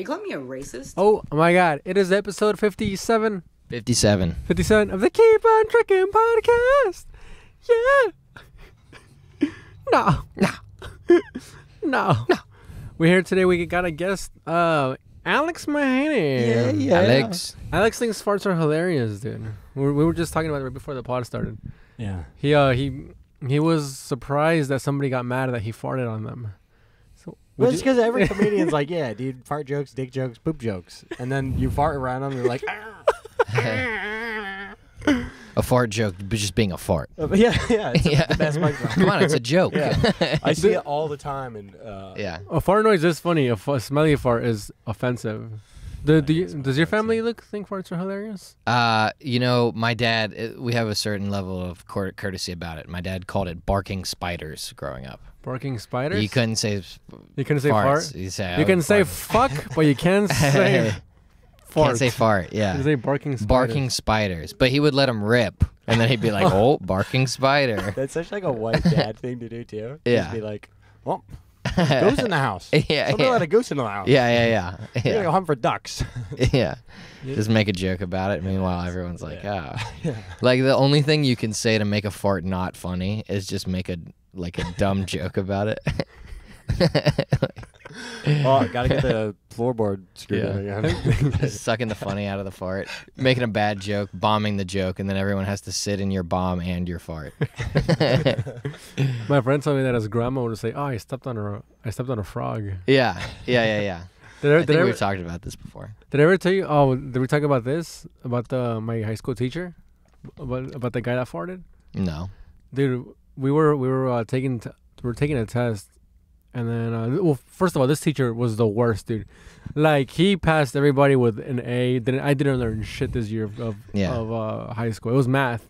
you calling me a racist? Oh my God! It is episode 57. 57. 57 of the Keep on Trucking podcast. Yeah. No. We're here today. We got a guest, Alex Mahaney. Yeah. Alex thinks farts are hilarious, dude. We were just talking about it right before the pod started. Yeah. He was surprised that somebody got mad that he farted on them. So Well, it's because every comedian's like, yeah, dude, fart jokes, dick jokes, poop jokes. And then you fart around them, you're like, A fart joke, but just being a fart. yeah, it's the best microphone. Come on, it's a joke. Yeah. I see it all the time. And Yeah. a fart noise is funny. A smelly fart is offensive. Does your family think farts are hilarious? You know, my dad, we have a certain level of courtesy about it. My dad called it barking spiders growing up. Barking spiders? You couldn't say fart? You can say fuck, but you can't say fart. Can't say fart, yeah. You say barking spiders. Barking spiders. But he would let them rip. And then he'd be like, oh, barking spider. that's such like a white dad thing to do, too. Yeah. Just be like, well, goose in the house. Yeah, Somebody let a goose in the house. Yeah. You're going to go hunt for ducks. Yeah. Just make a joke about it. Meanwhile, everyone's like, Yeah. Like, the only thing you can say to make a fart not funny is just make a dumb joke about it. Oh, gotta get the floorboard screwed in again. Sucking the funny out of the fart, making a bad joke, bombing the joke, and then everyone has to sit in your bomb and your fart. My friend told me that his grandma would say, "Oh, I stepped on a frog." Yeah. I think we've talked about this before. Did I ever tell you? Oh, did we talk about this? About my high school teacher? About the guy that farted? No. Dude, we were taking a test, and then well, first of all, this teacher was the worst, dude. Like, he passed everybody with an A. I didn't learn shit this year of high school. It was math.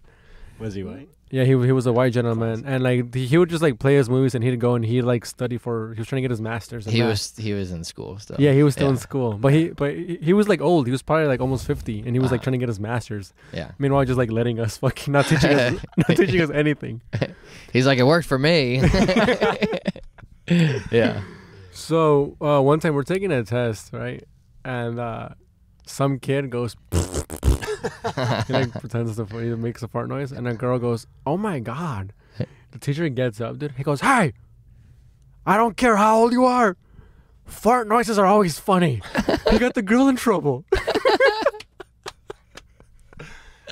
Was he white? Yeah, he was a white gentleman, and like he would just like play his movies, and he'd go and he'd like study for. He was trying to get his master's. He was in school still. Yeah, he was still in school, but he was like old. He was probably like almost 50, and he was like trying to get his master's. Yeah. Meanwhile, just like letting us fucking not teaching us anything. He's like, it worked for me. Yeah. So one time we're taking a test, right, and some kid goes. He like pretends to he makes a fart noise, and a girl goes, "Oh my God!" The teacher gets up, dude. He goes, "Hey, I don't care how old you are. Fart noises are always funny." He got the girl in trouble.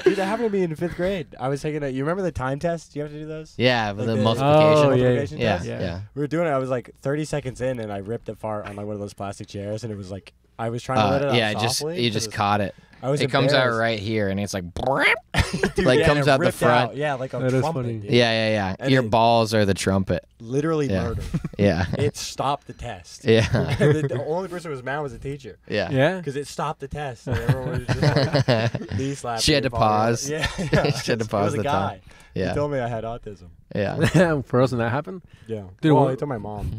Dude, that happened to me in 5th grade. I was taking you remember the time test? Do you have to do those? Yeah, Like the the- multiplication. test? Yeah. We were doing it. I was like 30 seconds in, and I ripped a fart on like one of those plastic chairs, and it was like I was trying to let it out softly. You just caught it. I was It comes out embarrassed. right here, and it's like, Dude, like yeah, comes and it out the ripped front. Yeah, like a That is trumpet. funny. Dude. Yeah. And Your it- balls are the trumpet. Literally Yeah. murder. Yeah. It stopped the test. Yeah. And the only person who was mad was the teacher. Yeah. Yeah. Because it stopped the test. And everyone was just like, knee slapping. She had to pause. Yeah. She had to pause It was the a guy. time. Yeah. He told me I had autism. Yeah. For us, when that happened, Yeah. Dude, well, what- he told my mom.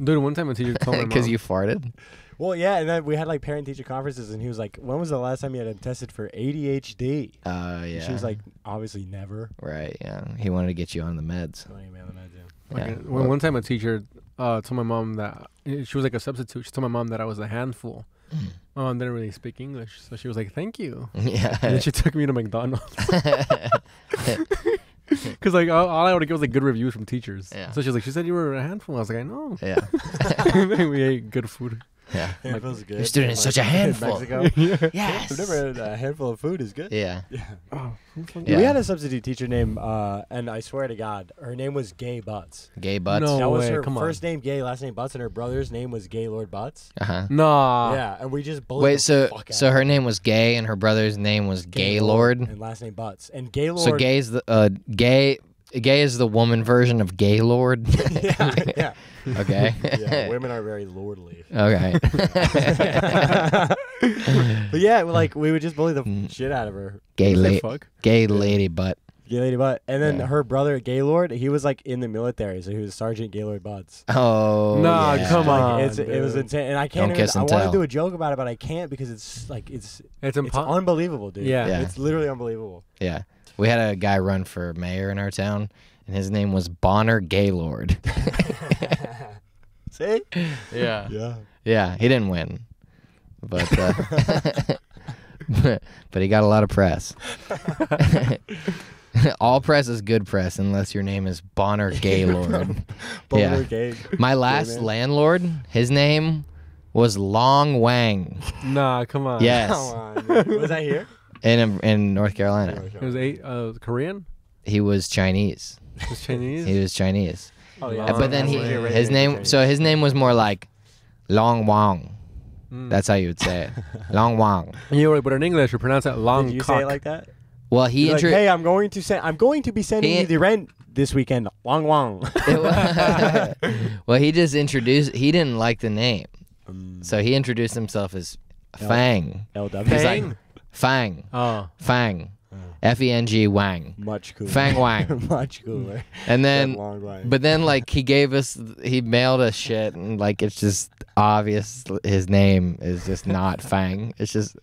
dude. One time a teacher told my mom. Because you farted. Well, yeah, and then we had like parent-teacher conferences, and he was like, "When was the last time you had him tested for ADHD?" Yeah. She was like, "Obviously never." Right. Yeah. He wanted to get you on the meds. Oh, yeah, man, the meds, yeah. Okay. One time a teacher told my mom that she was like a substitute. She told my mom that I was a handful. My mom didn't really speak English, so she was like, "Thank you." Yeah. And then she took me to McDonald's. Because like all I would get was like good reviews from teachers. Yeah. So she was like, "She said you were a handful." I was like, "I know." Yeah. We ate good food. Yeah. Handful's good. Your student is Like, such a in handful. Mexico. Yes. I've never had a handful of food is good. Yeah. Yeah. Oh, Yeah. We had a substitute teacher named, and I swear to God, her name was Gay Butts. Gay butts. No. That was way, her come on. first name, Gay, last name Butts, and her brother's name was Gaylord Butts. Uh-huh. nah. Yeah, and we just bullied Wait, the fuck out so of her name was Gay and her brother's name was Gaylord, Gaylord. and last name Butts. And Gaylord. So Gay's the Gay is the woman version of Gaylord. yeah. Okay. Yeah, women are very lordly. Okay. But yeah, like we would just bully the shit out of her. Gay What the lady. fuck? Gay lady butt. Gay lady butt. And then Yeah. her brother Gaylord, he was like in the military, so he was Sergeant Gaylord Butts. Oh. Nah, yeah. come on. Like, it was dude. insane, and I can't. Don't kiss I and want to tell. do a joke about it, but I can't because it's like it's It's unbelievable, dude. Yeah. Yeah. It's literally unbelievable. Yeah. We had a guy run for mayor in our town, and his name was Bonner Gaylord. See? Yeah. Yeah. Yeah. He didn't win. but but he got a lot of press. All press is good press unless your name is Bonner Gaylord. Boner Gay. My last man. landlord, his name was Long Wang. Nah, come on. Yes, Come on, man. Was I here? in North Carolina. It was Korean. He was Chinese. It was Chinese. He was Chinese. Oh yeah. But then Long Wang. his name. So his name was more like Long Wang. That's how you would say it. Long Wang. But in English, we pronounce it long Did you cock. say it like that? Well, he You're like, hey, I'm going to be sending you the rent this weekend. Wong Wong. Well, he just introduced. He didn't like the name, so he introduced himself as Fang. LW. He's like, Fang? Fang. Oh. Fang. Feng Wang. Much cooler. Fang Wang. Much cooler. And then, Long Wang. but then, like, he mailed us shit, and like, it's just obvious his name is just not Fang. It's just,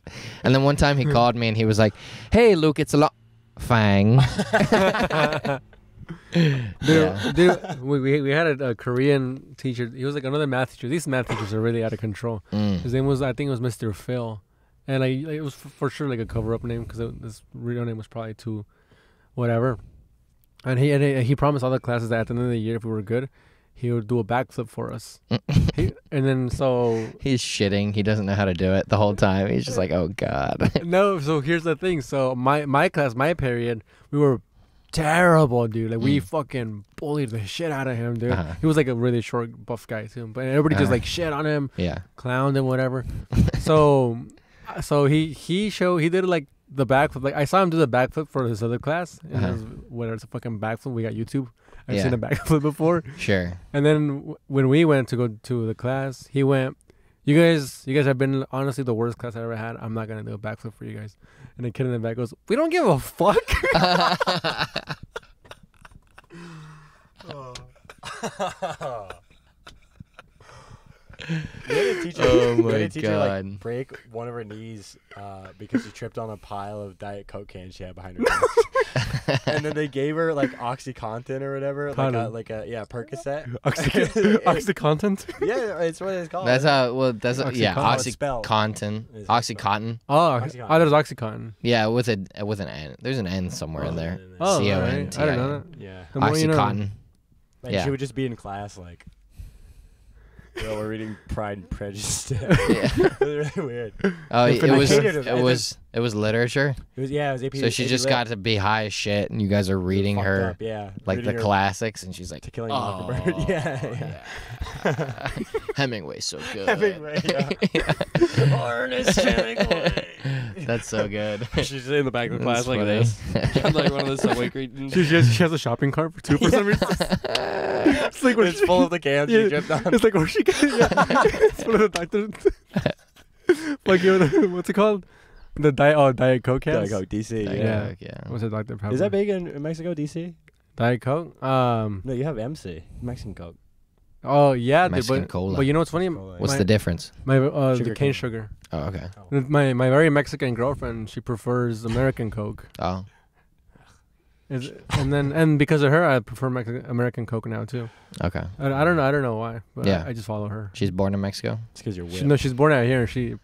and then one time he called me and he was like, "Hey, Luke, it's a lot Fang." Dude, we had a Korean teacher. He was like another math teacher. These math teachers are really out of control. His name was, I think it was Mr. Phil. And it was for sure like a cover-up name because his real name was probably too whatever. And he promised all the classes that at the end of the year, if we were good, he would do a backflip for us. And then so... He's shitting. He doesn't know how to do it the whole time. He's just like, oh, God. No, so here's the thing. So my class, my period, we were terrible, dude. Like, we fucking bullied the shit out of him, dude. He was like a really short, buff guy, too. But everybody just like shit on him. Yeah. Clowned him, whatever. So he did like the backflip. Like I saw him do the backflip for his other class. And whether it's a fucking backflip, we got YouTube. I've seen a backflip before. Sure. And then when we went to go to the class, he went, you guys have been honestly the worst class I ever had. I'm not gonna do a backflip for you guys. And the kid in the back goes, we don't give a fuck. We had a teacher, Oh we had my a teacher God. like break one of her knees because she tripped on a pile of Diet Coke cans she had behind her desk. And then they gave her like OxyContin or whatever, like a Percocet. Oxycontin? Yeah, it's what it's called. That's how, well, that's, yeah, Oxycontin. Oxycontin. Oxycontin. Oh, Oxycontin. there's Oxycontin. Yeah, with an N. There's an N somewhere in there. Oh, C-O-N-T-I-N. right. I don't know that. Yeah. The more you know. Oxycontin. And Yeah. she would just be in class like, yo, we're reading Pride and Prejudice. Yeah. It was really weird. Oh, I it hated it. was literature. It was AP. So she just got to be high as shit, and you guys are reading fucked her up, yeah, like reading the her classics, and she's like, To Kill a "Oh, Mockingbird." Yeah. Hemingway's so good. Hemingway, yeah. Ernest Hemingway. That's so good. She's in the back of the class That's like funny. this. She had like one of those subway greetings. She has a shopping cart for two for some reason. It's like It's full of the cans she dripped on. It's like where she got it's one of the doctors. Like what's it called? The Diet Coke cans. Diet Coke, DC. Diet Yeah. Coke, yeah. What's it, Dr. Pepper? Is that big in Mexico, DC? Diet Coke? No, you have MC, Mexican Coke. Oh yeah, Mexican but cola. But you know what's funny? What's my, the difference? My Sugar the cane cane. sugar. Oh, okay. My very Mexican girlfriend, she prefers American Coke. Oh, And because of her, I prefer American Coke now too. okay. I don't know why, but Yeah. I just follow her. She's born in Mexico. It's because you're She, whipped. no, she's born out here. She's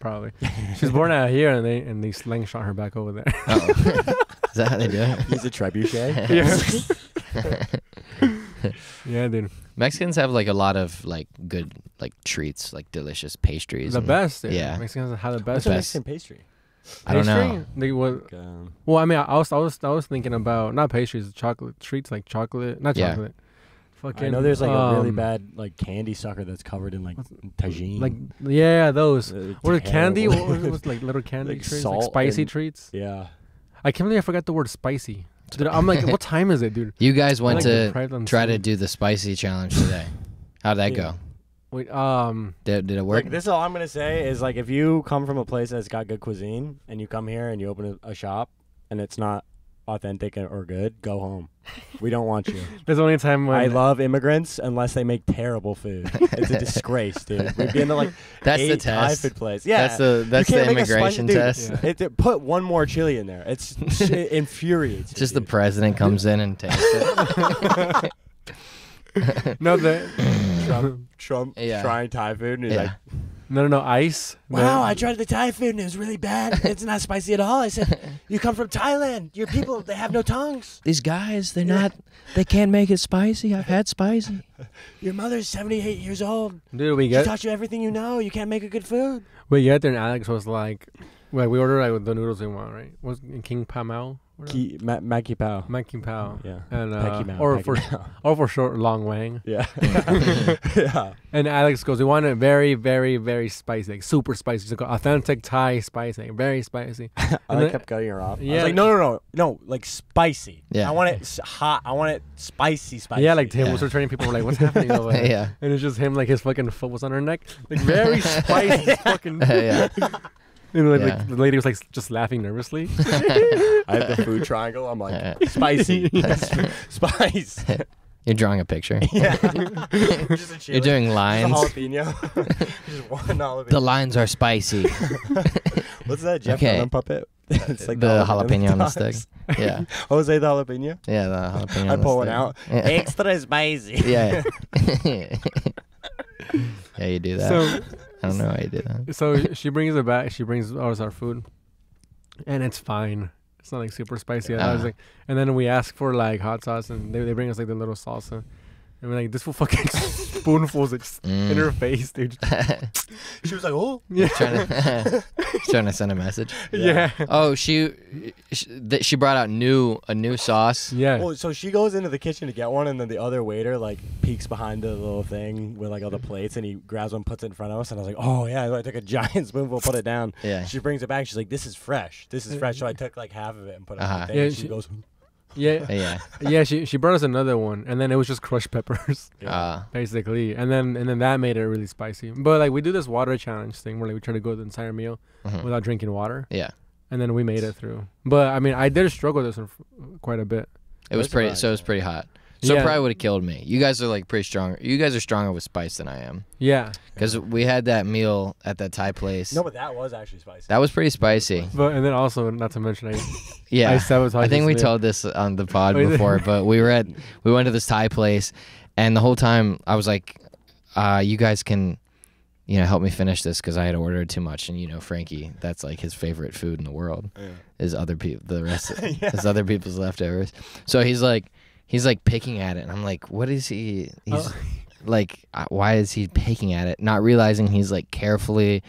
born out here, and they slingshot her back over there. Oh, is that how they do it? He's a trebuchet. Yeah, dude. Mexicans have like a lot of like good like treats, like delicious pastries. The and- best. Dude. Yeah. Mexicans have the What's best. a best. Mexican pastry? I don't know. Pastry? They would. Like, Well, I mean, I was thinking about not pastries, chocolate treats like chocolate, not Yeah. chocolate. Fucking. I know there's like a really bad like candy sucker that's covered in like tagine. Like yeah, those. Or the candy. terrible. What was like little candy Like treats, salt like spicy and- treats. Yeah. I can't believe I forgot the word spicy. Dude, I'm like, what time is it, dude? You guys went like to deprived on try to sleep. do the spicy challenge today. How'd that Yeah. go? Wait, Did it work? Like this is all I'm gonna say is like if you come from a place that's got good cuisine and you come here and you open a shop and it's not authentic or good, go home. We don't want you. there's only a time when I love immigrants unless they make terrible food. It's a disgrace, dude. We've been to like That's the 8 Thai test. food place. Yeah, That's the You can't make a immigration dude, test. Yeah. It put one more chili in there. It infuriates. me, Just the dude. president comes in and takes it. no the Trump Yeah. trying Thai food and he's Yeah. like, No, ice. Wow, I tried the Thai food and it was really bad. It's not spicy at all. I said, you come from Thailand. Your people, they have no tongues. These guys, they can't make it spicy. I've had spicy. Your mother's 78 years old. Dude, we She get taught you everything you know. You can't make a good food. there, and Alex was like, we ordered like the noodles we want, right? Was King Pamao? Mackie Pao. Mackie Pao. Yeah. And Pecky Mao, or Pecky for Mao. or for short, Long Wang. Yeah. Yeah. And Alex goes, we want it very, very, very spicy, like super spicy. He's like, authentic Thai spicy, like, very spicy. I kept cutting her off. I Yeah. was like, no, like spicy. Yeah. I want it hot. I want it spicy. Yeah, like Tim Yeah. was returning. People were like, what's happening over there? Yeah. And it's just him, like his fucking foot was on her neck, like very spicy, fucking. Yeah. And like, Yeah. the lady was like just laughing nervously. I have the food triangle. I'm like, spicy. Spice. You're drawing a picture. Yeah. Just a chili. You're doing Just a lines. jalapeno. Just one jalapeno. The lines are spicy. What's that, Jeff Okay. Dunham puppet? It's like The jalapeno on the dogs. stick. Yeah. Jose the jalapeno? Yeah, the jalapeno. I on the pull it stick. out. Yeah. Extra spicy. Yeah. Yeah, you do that. So, I don't know how you do that. so she brings it back. She brings us our food, and it's fine. It's not like super spicy. I was Ah. like, and then we ask for like hot sauce, and they bring us like the little salsa, and we're like, this will fucking spoonfuls like in her face, dude. She was like, oh. Yeah. Trying to send a message. Yeah. Oh, she brought out a new sauce. Yeah. Well, so she goes into the kitchen to get one, and then the other waiter like peeks behind the little thing with like all the plates, and he grabs one, puts it in front of us, and I was like, oh yeah. So I took a giant spoonful, put it down. Yeah. She brings it back. She's like, this is fresh. This is fresh. So I took like half of it and put it on the thing. Yeah, and she she- goes, Yeah. Yeah. Yeah. She brought us another one, and then it was just crushed peppers, Uh, basically, and then that made it really spicy. But like we do this water challenge thing where like we try to go the entire meal mhm. without drinking water, Yeah. and then we made it through. But I mean, I did struggle with this one quite a bit. It was That's pretty. right, So it was yeah. pretty hot. So it Yeah. probably would have killed me. You guys are like pretty strong. You guys are stronger with spice than I am. Yeah. Because we had that meal at that Thai place. no, but that was actually spicy. That was pretty spicy. But and then also not to mention I Yeah. sabotaged I think this we meal. told this on the pod Oh, you did? before, but we went to this Thai place, and the whole time I was like, you guys can, help me finish this because I had ordered too much, and Frankie, that's like his favorite food in the world Yeah. is other people, the rest, Yeah. is other people's leftovers. So he's like picking at it, and I'm like, what is he? He's like, why is he picking at it? Not realizing he's like carefully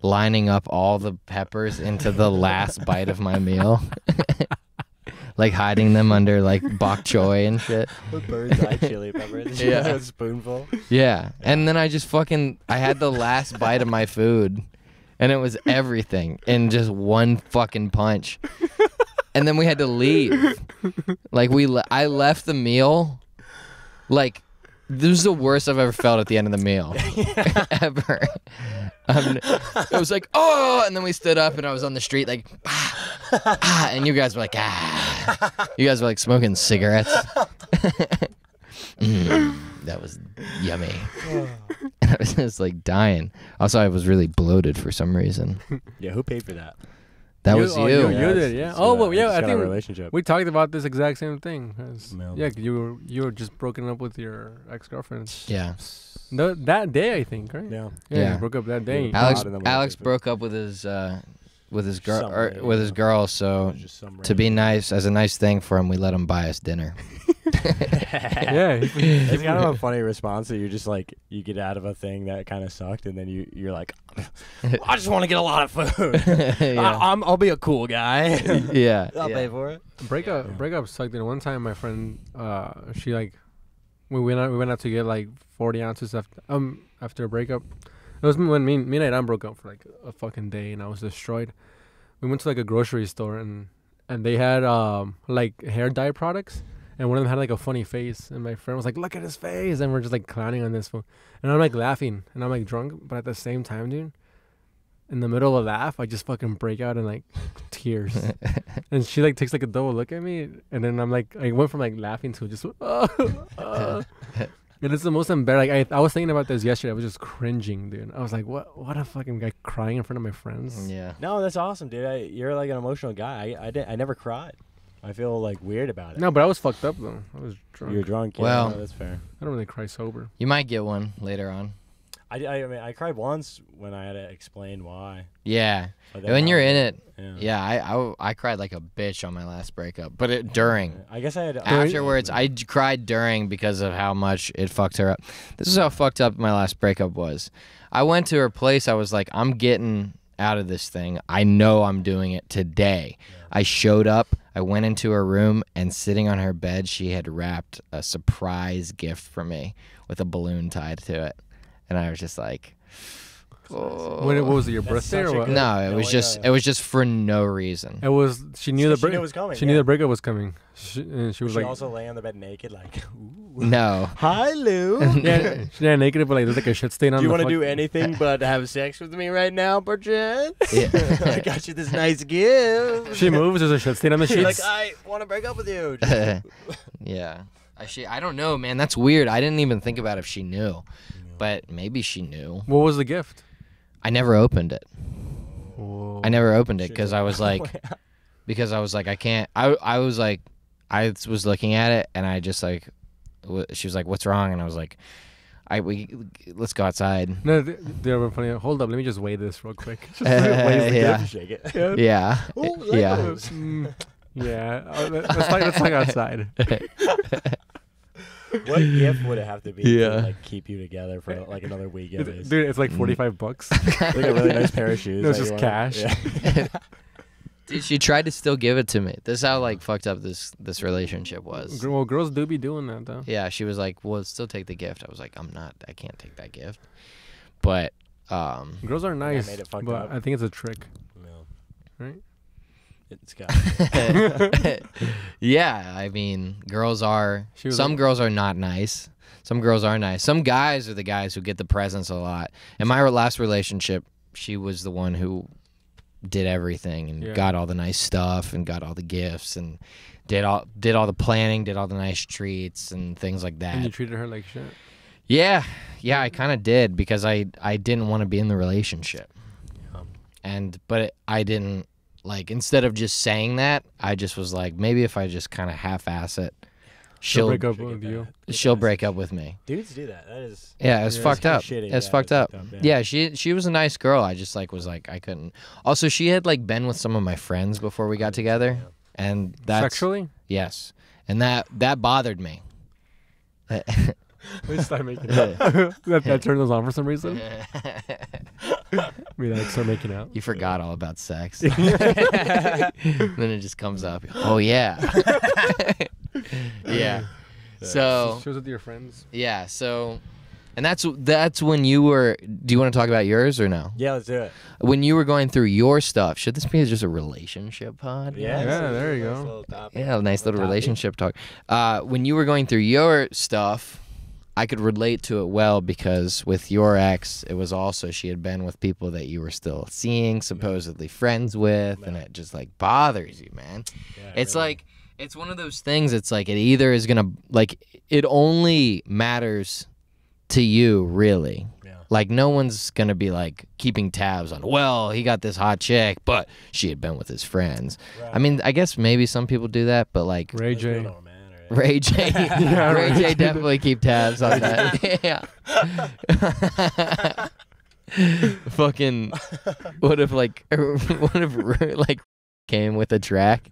lining up all the peppers into the last bite of my meal. Like hiding them under like bok choy and shit. With bird's eye chili peppers. Yeah. A spoonful. Yeah. And then I just I had the last bite of my food, and it was everything in just one fucking punch. And then we had to leave. Like I left the meal. Like this was the worst I've ever felt at the end of the meal. Ever. It was like, oh, and then we stood up and I was on the street like, and you guys were like, You guys were like smoking cigarettes. That was yummy. And I was just like dying. Also, I was really bloated for some reason. Yeah, who paid for that? That was you. You it's- did, yeah. it's Oh, got- well, yeah. it's I got a think relationship. we talked about this exact same thing. 'Cause- Mailed yeah, it. 'cause you were just broken up with your ex-girlfriend. Yeah. No, that day I think, right? Yeah. Yeah. You broke up that day. Yeah. Alex And then we Alex did it. broke up with his girl Some lady, with his yeah. girl, so Just some to be nice, as a nice thing for him, we let him buy us dinner. Yeah. It's kind of a funny response that you're just like you get out of a thing that kind of sucked, and then you're like, I just want to get a lot of food. Yeah. I'll be a cool guy. Yeah. I'll Yeah. pay for it. Breakup sucked. And one time, my friend, she like, we went out to get like 40 ounces after a breakup. It was when me and Adam broke up for like a fucking day, and I was destroyed. We went to like a grocery store, and they had like hair dye products, and one of them had like a funny face, and my friend was like, "Look at his face," and we're just like clowning on this one, and I'm like laughing, and I'm like drunk, but at the same time, dude, in the middle of a laugh, I just fucking break out in like tears. And she like takes like a double look at me, and then I'm like, I went from like laughing to just, and it's the most embarrassing. Like, I was thinking about this yesterday. I was just cringing, dude. I was like, what a fucking guy crying in front of my friends. Yeah. No, that's awesome, dude. You're like an emotional guy. I never cried. I feel like weird about it. No, but I was fucked up though. I was drunk. You're drunk. Yeah, Well- no, that's fair. I don't really cry sober. You might get one later on. I mean, I cried once when I had to explain why. Yeah. But then When you're in it, yeah. I cried like a bitch on my last breakup. But during. I guess I had Afterwards, I cried during because of how much it fucked her up. This is how fucked up my last breakup was. I went to her place. I was like, I'm getting out of this thing. I know I'm doing it today. Yeah. I showed up. I went into her room, and sitting on her bed, she had wrapped a surprise gift for me with a balloon tied to it. And I was just like, oh. What was it, your birthday or what? No, it was just for no reason. It was, she knew the breakup was coming. She knew the breakup was coming. She was like, also lay on the bed naked, like, ooh. No. Hi, Lou. Yeah, she didn't naked, but like there's like a shit stain on. Do you want to do anything but have sex with me right now, perchance? Yeah. I got you this nice gift. She moves, there's a shit stain on the sheets. She's like, I want to break up with you. Yeah. I don't know, man. That's weird. I didn't even think about if she knew. But maybe she knew. What was the gift? I never opened it. Whoa. I never opened it because I was like, I can't. I was like, I was looking at it and I just like, she was like, what's wrong? And I was like, let's go outside. No, they were funny. Hold up, let me just weigh this real quick. Just yeah. Shake it. Yeah. Ooh, Yeah. Yeah. Let's talk outside. What gift would it have to be Yeah. to like keep you together for like another week? At least? Dude, it's like $45. Like a really nice pair of shoes. No, it's that just you cash. Yeah. Dude, she tried to still give it to me. This is how like fucked up this relationship was. Well, girls do be doing that though. Yeah, she was like, well, still take the gift. I was like, I can't take that gift. But girls are nice, made it fucked but up. I think it's a trick, No. right? It's got yeah, I mean, girls are not nice. Some girls are nice. Some guys are the guys who get the presents a lot. In my last relationship, she was the one who did everything and got all the nice stuff and got all the gifts and did all the planning, did all the nice treats and things like that. And you treated her like shit. Yeah, I kind of did because I didn't want to be in the relationship. But I didn't. Like, instead of just saying that, I just was like, maybe if I just kind of half-ass it, she'll break up with you. She'll break up with me. dudes do that. That is. Yeah, it's fucked up. Shitty. It's fucked up. Yeah, she was a nice girl. I just was like, I couldn't. Also, she had like been with some of my friends before we got together, and that's Sexually? Yes, and that bothered me. We start making out. that turned us on for some reason. We like start making out. You forgot all about sex. Then it just comes up. Oh yeah. Yeah. So she was with your friends. Yeah. So, and that's when you were. Do you want to talk about yours or no? Yeah, let's do it. When you were going through your stuff, should this be just a relationship pod? Yeah. There you go. Yeah, a nice little relationship talk. When you were going through your stuff, I could relate to it well because with your ex, it was also she had been with people that you were still seeing, supposedly friends with, and it just like bothers you, man. Yeah, it's really. Like, it's one of those things. It's like it either is gonna like it only matters to you, really. Yeah. Like no one's gonna be like keeping tabs on. Well, he got this hot chick, but she had been with his friends. Right. I mean, I guess maybe some people do that, but like Ray J. Ray J. Yeah, Ray J definitely keep tabs on that. Yeah. Fucking. What if like came with a track?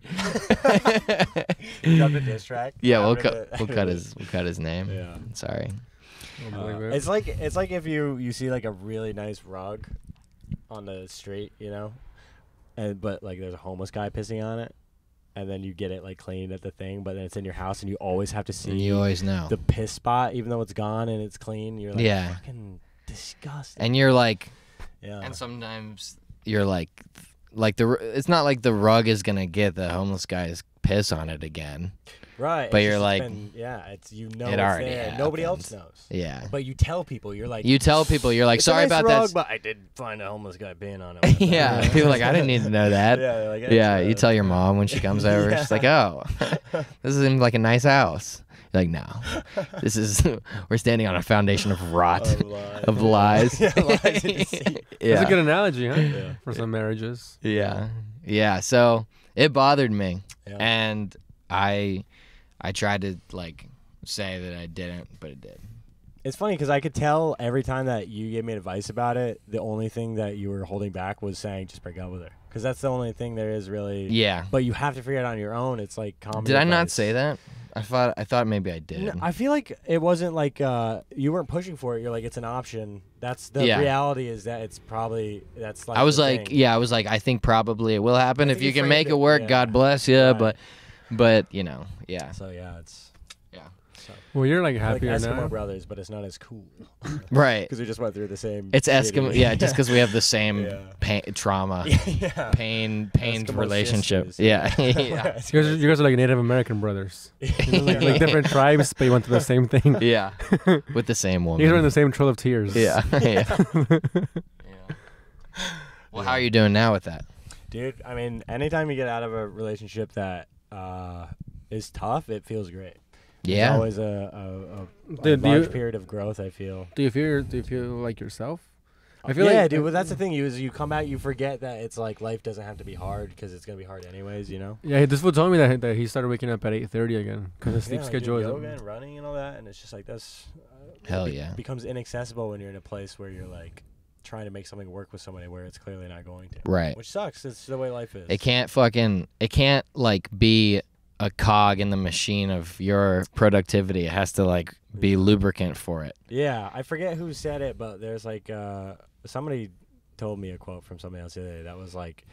Got the diss track. Yeah, we'll cut his name. Yeah. Sorry. It's like if you see like a really nice rug on the street, you know, but like there's a homeless guy pissing on it. And then you get it like cleaned at the thing, but then it's in your house, and you always have to see. You always know the piss spot, even though it's gone and it's clean. You're like, fucking disgusting. And you're like, and sometimes you're like it's not like the rug is gonna get the homeless guy's piss on it again. Right. But you're like, it's it it's already there. happened. Nobody else knows. Yeah. But you tell people, you're like, sorry about that. But I did find a homeless guy peeing on it. Yeah. People are like, I didn't need to know that. Yeah. You tell your mom when she comes over. She's like, oh, this is like a nice house. You're like, no, we're standing on a foundation of rot, of lies. That's a good analogy, huh? Yeah. For some marriages. Yeah. So it bothered me, and I tried to like say that I didn't, but it did. It's funny because I could tell every time that you gave me advice about it, the only thing that you were holding back was saying just break up with her. Because that's the only thing there is really. Yeah. But you have to figure it out on your own. It's like comedy. Did I not advice. say that? I thought maybe I did. No, I feel like it wasn't like you weren't pushing for it. You're like, it's an option. That's the reality is that it's probably that's like. I was the like, thing. yeah, I was like, I think probably it will happen I if think you you can framed make it, it work. yeah. God bless you, Right. but you know, yeah. So yeah, it's. Yeah. So, Well, you're like like happier Eskimo now. Brothers, but it's not as cool. Right. Because we just went through the same. It's Eskimo. shitty- Yeah, just because we have the same Yeah. trauma, yeah. pained Eskimo relationship. sisters. Yeah. Yeah. You guys are like Native American brothers. You know, like different tribes, but you went through the same thing. Yeah. With the same woman. You guys are in the same trail of tears. Yeah. Yeah. Well, how are you doing now with that? Dude, I mean, anytime you get out of a relationship that is tough, it feels great. Yeah. There's always a Dude, large period of growth, I feel. Do you feel like yourself? I feel yeah, like dude, but that's the thing. You come out, you forget that it's like life doesn't have to be hard because it's going to be hard anyways, you know? Yeah, this fool told me that he started waking up at 8:30 again because his sleep Yeah, schedule dude, is. yoga and running and all that, and it's just like that's Hell yeah. becomes inaccessible when you're in a place where you're like trying to make something work with somebody where it's clearly not going to. Right. Which sucks. It's the way life is. It can't like be a cog in the machine of your productivity. It has to like be lubricant for it. Yeah, I forget who said it, but there's like somebody told me a quote from somebody else the other day that was like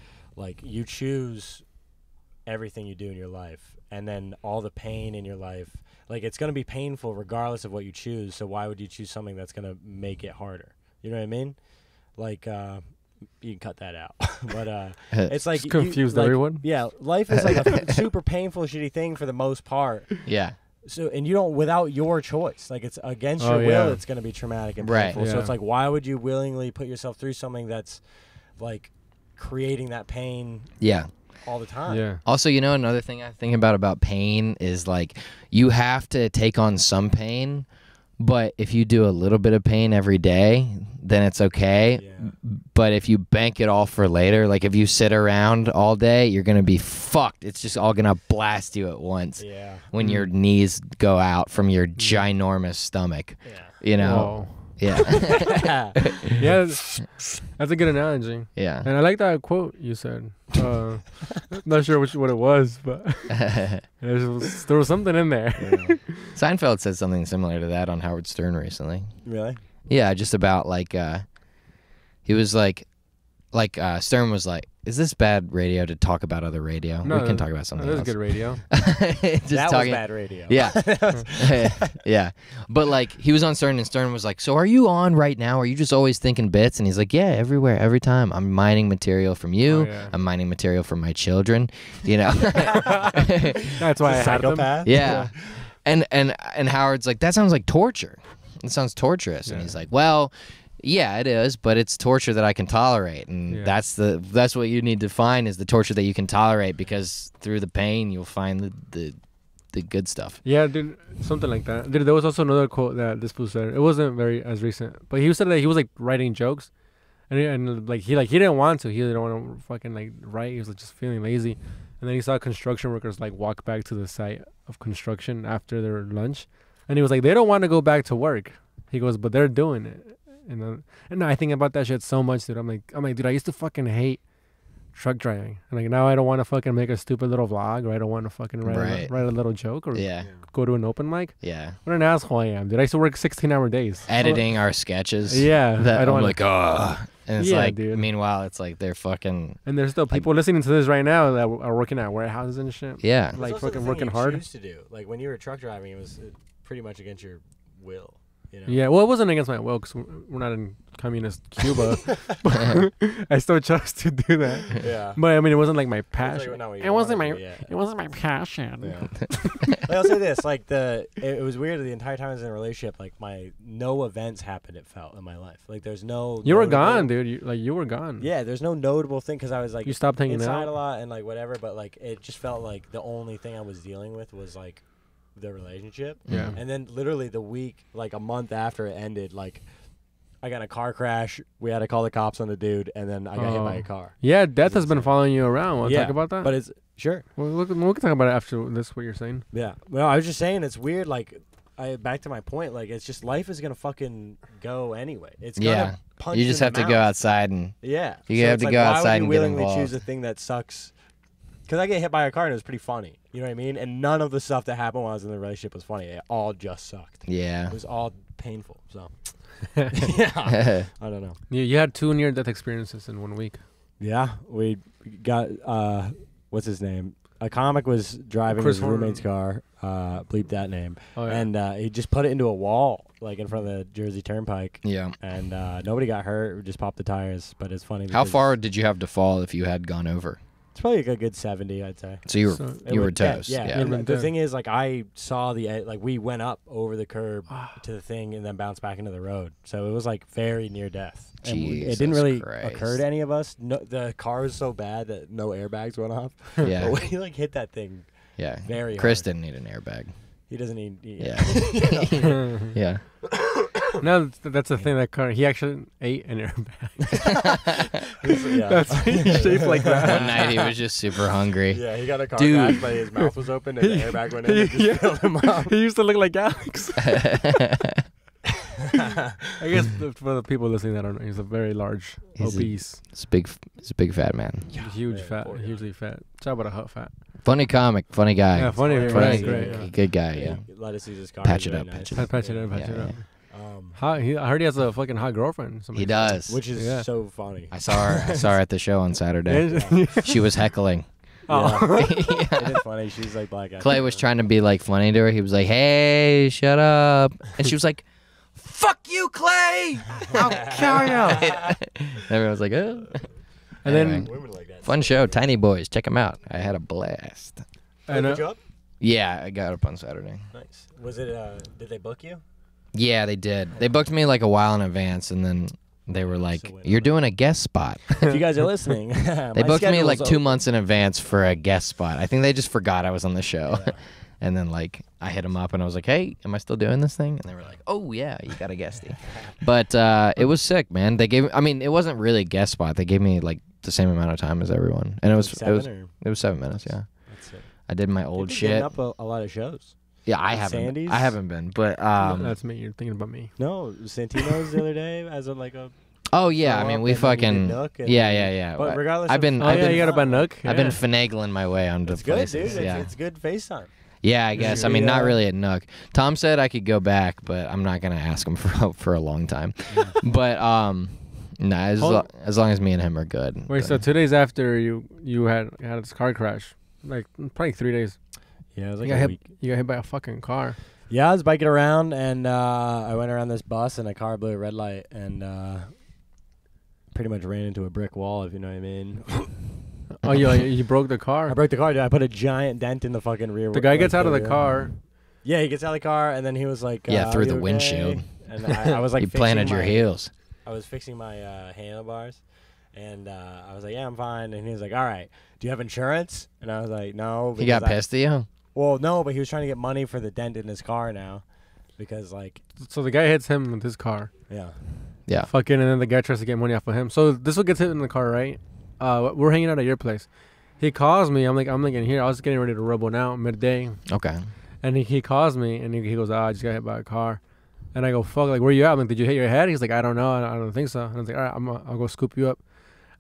you choose everything you do in your life, and then all the pain in your life, like it's gonna be painful regardless of what you choose. So why would you choose something that's gonna make it harder? You know what I mean? Like you can cut that out, but it's like Just confused like, everyone. Yeah, life is like a super painful, shitty thing for the most part. Yeah. So and you don't without your choice, like it's against Oh, your will, yeah. it's going to be traumatic and Right. painful. So Yeah. it's like, why would you willingly put yourself through something that's like creating that pain Yeah. all the time? Yeah. Also, you know, another thing I think about pain is like you have to take on some pain, but if you do a little bit of pain every day, then it's okay. Yeah. But if you bank it all for later, like if you sit around all day, you're going to be fucked. It's just all going to blast you at once Yeah. when your knees go out from your ginormous stomach, Yeah. you know? Whoa. Yeah. Yeah, that's a good analogy. Yeah. And I like that quote you said. Not sure what it was, but there was something in there. Yeah. Seinfeld said something similar to that on Howard Stern recently. Really? Yeah, just about like he was like Stern was like, "Is this bad radio to talk about other radio? No, we can talk about something That was else." good radio. Just that talking. was bad radio. Yeah. Yeah. But like he was on Stern and Stern was like, "So are you on right now? Are you just always thinking bits?" And he's like, "Yeah, everywhere, every time. I'm mining material from you. Oh, yeah. I'm mining material from my children, you know." That's why I had them. Psychopath. Yeah. And Howard's like, "That sounds like torture. It sounds torturous." And Yeah. he's like, "Well, yeah, it is, but it's torture that I can tolerate." And Yeah. that's what you need to find is the torture that you can tolerate, because through the pain you'll find the good stuff. Yeah, dude, something like that. Dude, there was also another quote that this fool said. It wasn't very as recent, but he said that he was like writing jokes, and he didn't want to. He didn't want to fucking like write. He was like, just feeling lazy, and then he saw construction workers like walk back to the site of construction after their lunch, and he was like, they don't want to go back to work. He goes, but they're doing it. And I think about that shit so much, dude. I'm like, dude, I used to fucking hate truck driving. And like now I don't want to fucking make a stupid little vlog, or I don't want to fucking write a little joke, or Yeah. go to an open mic. Yeah. What an asshole I am, dude. I used to work 16-hour days. Editing our sketches. Yeah, That I don't I'm wanna- like, oh. And it's Yeah, like, dude. meanwhile, it's like they're fucking, And there's still people listening to this right now that are working at warehouses and shit. yeah. It's Like also the fucking thing working you hard. choose to do. Like when you were truck driving, it was pretty much against your will. You know? Yeah, well, it wasn't against my will because we're not in communist Cuba. But I still chose to do that. Yeah. But I mean, it wasn't like my It's passion. like not what you It wasn't wanted my. to, yeah. It wasn't my passion. Yeah. Like, I'll say this: like it was weird the entire time I was in a relationship. Like no events happened. It felt in my life. Like there's no. You were notable- gone, dude. You were gone. Yeah, there's no notable thing because I was like You stopped hanging inside out. a lot and like whatever. But like it just felt like the only thing I was dealing with was like the relationship. Yeah. And then literally the week, like a month after it ended, like I got in a car crash. We had to call the cops on the dude, and then I got hit by a car. Yeah, death has been following you around. Want to Yeah, talk about that? But it's sure. we can talk about it after this. What you're saying? Yeah. Well, I was just saying it's weird. Like back to my point. Like, it's just life is gonna fucking go anyway. It's Yeah. gonna punch You just in have the to go mouth. outside and Yeah, You so have it's to like, go why outside would and you get willingly involved. choose a thing that sucks? Because I get hit by a car and it was pretty funny. You know what I mean? And none of the stuff that happened while I was in the relationship was funny. It all just sucked. yeah. It was all painful. So yeah, I don't know. You had 2 near-death experiences in 1 week. Yeah, we got what's his name? A comic was driving Chris his roommate's car. Bleep that name. Oh, yeah. And he just put it into a wall, like in front of the Jersey Turnpike. Yeah. And nobody got hurt. We just popped the tires. But it's funny. How because far did you have to fall if you had gone over? It's probably like a good 70, I'd say. So you were So- you were Yeah, toast. Yeah. Yeah. And been the dead. thing is, like, I saw like we went up over the curb to the thing and then bounced back into the road. So it was like very near death. And it didn't Jesus really Christ. occur to any of us. No, the car was so bad that no airbags went off. Yeah. But we like hit that thing Yeah. very Chris hard. didn't need an airbag. He doesn't need. Yeah. Yeah. No, that's the thing. That car, he actually ate an airbag. Yeah. That's he's shaped like that. One night he was just super hungry. Yeah, he got a car Dude. crash, but his mouth was open and the airbag went in and just Yeah. filled him up. He used to look like Alex. I guess for the people listening that don't know, he's a very large, He's a- obese, He's a big fat man. huge yeah, fat, poor guy. hugely fat. Talk about a hot fat. Funny comic, funny guy. Yeah, funny, Funny, funny, funny, great. yeah. Yeah. Good guy, yeah. Let us use his car. Patch It's it very up, nice. patch it up. Patch it up, patch Yeah, it up. Um, I heard he has a fucking hot girlfriend. He does. which is Yeah. so funny. I saw her at the show on Saturday. She was heckling. Oh. It is funny. She's like black. Clay was trying to be like funny to her. He was like, "Hey, shut up," and she was like, "Fuck you, Clay! I'll kill you." Everyone was like, "Oh." And Anyway, then Women like that. fun show, Tiny Boys. Check them out. I had a blast. I know. Good job. Yeah, I got up on Saturday. Nice. Was it? Did they book you? Yeah, they did. They booked me like a while in advance, and then they were like, So wait, "You're doing a guest spot." If you guys are listening, They booked me like 2 months in advance for a guest spot. I think they just forgot I was on the show. Yeah. And then like I hit them up and I was like, "Hey, am I still doing this thing?" And they were like, "Oh yeah, you got a guestie." But it was sick, man. They gave. I mean, it wasn't really a guest spot. They gave me like the same amount of time as everyone, and it was 7 minutes. Yeah, That's it. I did my old They've been getting shit. up a lot of shows. Yeah, I With haven't. Sandy's? I haven't been, but That's me. You're thinking about me. No, Santino's the other day as a like a. oh yeah, I Show mean up we and then you did fucking Nook and yeah, then- yeah, yeah. But regardless, I've been, Oh I've yeah, been, you got a bad Nook. I've been finagling my way onto It's good, places. dude. Yeah, It's good FaceTime. yeah. I guess. I mean, Yeah. not really at Nook. Tom said I could go back, but I'm not gonna ask him for a long time. But nah, as long as me and him are good. Wait, but- so 2 days after you had this car crash, like probably 3 days, Yeah, it was you like got a hit. week. You got hit by a fucking car. Yeah, I was biking around and I went around this bus and a car blew a red light and pretty much ran into a brick wall, if you know what I mean. Oh, you broke the I car. broke the car, dude. I put a giant dent in the fucking rear. The guy like, gets out of the rear- car. Yeah, he gets out of the car and then he was like, Yeah, through "Are the you okay?" windshield. And I was like, you planted fixing your my- heels. I was fixing my handlebars, and I was like, "Yeah, I'm fine." And he was like, "All right, do you have insurance?" And I was like, "No." He got because pissed at you. Well, no, but he was trying to get money for the dent in his car now, because like, So the guy hits him with his car. yeah, Yeah. Fucking, and then the guy tries to get money off of him. So this one gets hit in the car, right? We're hanging out at your place. He calls me. I'm like in here. I was getting ready to rub one out midday, Okay. and he calls me and he goes, I just got hit by a car. And I go, fuck, like, where you at? I'm like, did you hit your head? He's like, I don't know. I don't think so. And I was like, all right, I'll go scoop you up.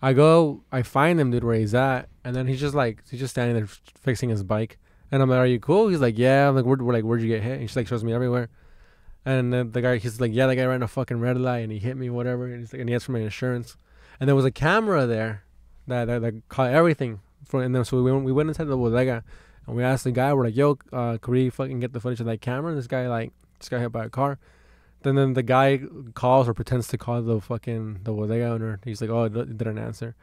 I find him, dude, where he's at. And then he's just standing there fixing his bike. And I'm like, are you cool? He's like, yeah. I'm like, where'd you get hit? And he like shows me everywhere. And then the guy, he's like, yeah, the guy ran a fucking red light and he hit me, whatever. And he's like, and he asked for my insurance. And there was a camera there that caught everything. And then so we went inside the bodega and we asked the guy, we're like, yo, could we fucking get the footage of that camera? And this guy just got hit by a car. Then the guy calls or pretends to call the bodega owner. He's like, oh, it didn't answer.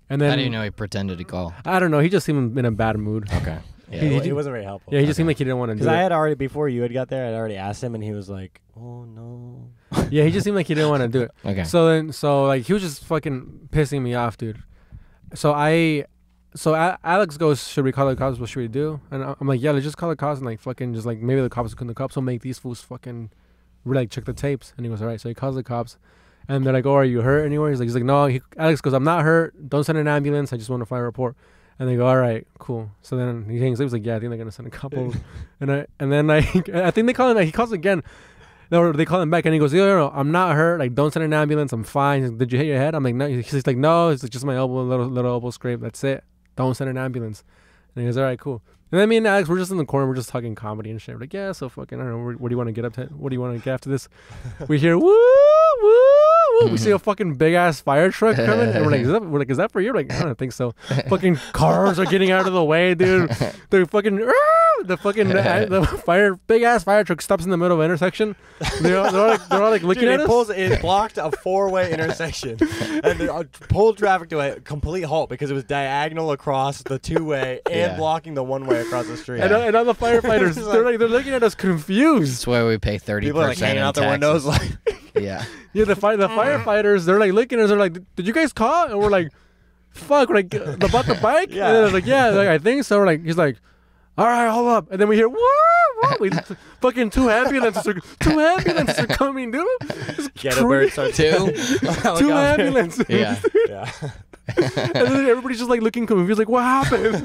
And then How do you know he pretended to call? I don't know. He just seemed in a bad mood. Okay. Yeah. he wasn't very helpful. Yeah, he just seemed like he didn't want to do because I it. had already before you had got there, I'd already asked him, and he was like, "Oh no." Yeah, he just seemed like he didn't want to do it. Okay. So like he was just fucking pissing me off, dude. So Alex goes, should we call the cops? What should we do? And I'm like, yeah, let's just call the cops and like fucking just like maybe the cops will make these fools fucking like check the tapes. And he goes, all right. So he calls the cops, and they're like, oh, are you hurt anywhere? He's like, no. Alex goes, I'm not hurt. Don't send an ambulance. I just want to file a report. And they go, all right, cool. So then he hangs up. He's like, yeah, I think they're gonna send a couple. and then I think they call him. He calls again. No, they call him back, and he goes, no, I'm not hurt. Like, don't send an ambulance. I'm fine. He's like, did you hit your head? I'm like, no. He's like, no, it's just my elbow, little elbow scrape. That's it. Don't send an ambulance. And he goes, all right, cool. And then me and Alex, we're just in the corner. We're just talking comedy and shit. We're like, yeah, so fucking, I don't know. What do you want to get up to? What do you want to get after this? We hear, woo, woo, woo. We see a fucking big ass fire truck coming. And is that for you? We're like, I don't think so. Fucking cars are getting out of the way, dude. They're fucking, the big ass fire truck stops in the middle of an intersection. They're all like looking Dude, at us. It blocked a 4-way intersection and it pulled traffic to a complete halt because it was diagonal across the 2-way and blocking the 1way across the street. And all the firefighters, they're looking at us confused. That's why we pay 30%. People are like hanging out their windows like. Yeah. Yeah, the firefighters, they're like looking at us. They're like, did you guys call? And we're like, fuck, we're like, about the bike? Yeah. And I was like, yeah, like, I think so. We're like, he's like, all right, hold up. And then we hear, whoa, we fucking two ambulances are coming, dude. Get a bird starts Two? Two ambulances. Yeah. Yeah. And then everybody's just like looking confused, like, what happened?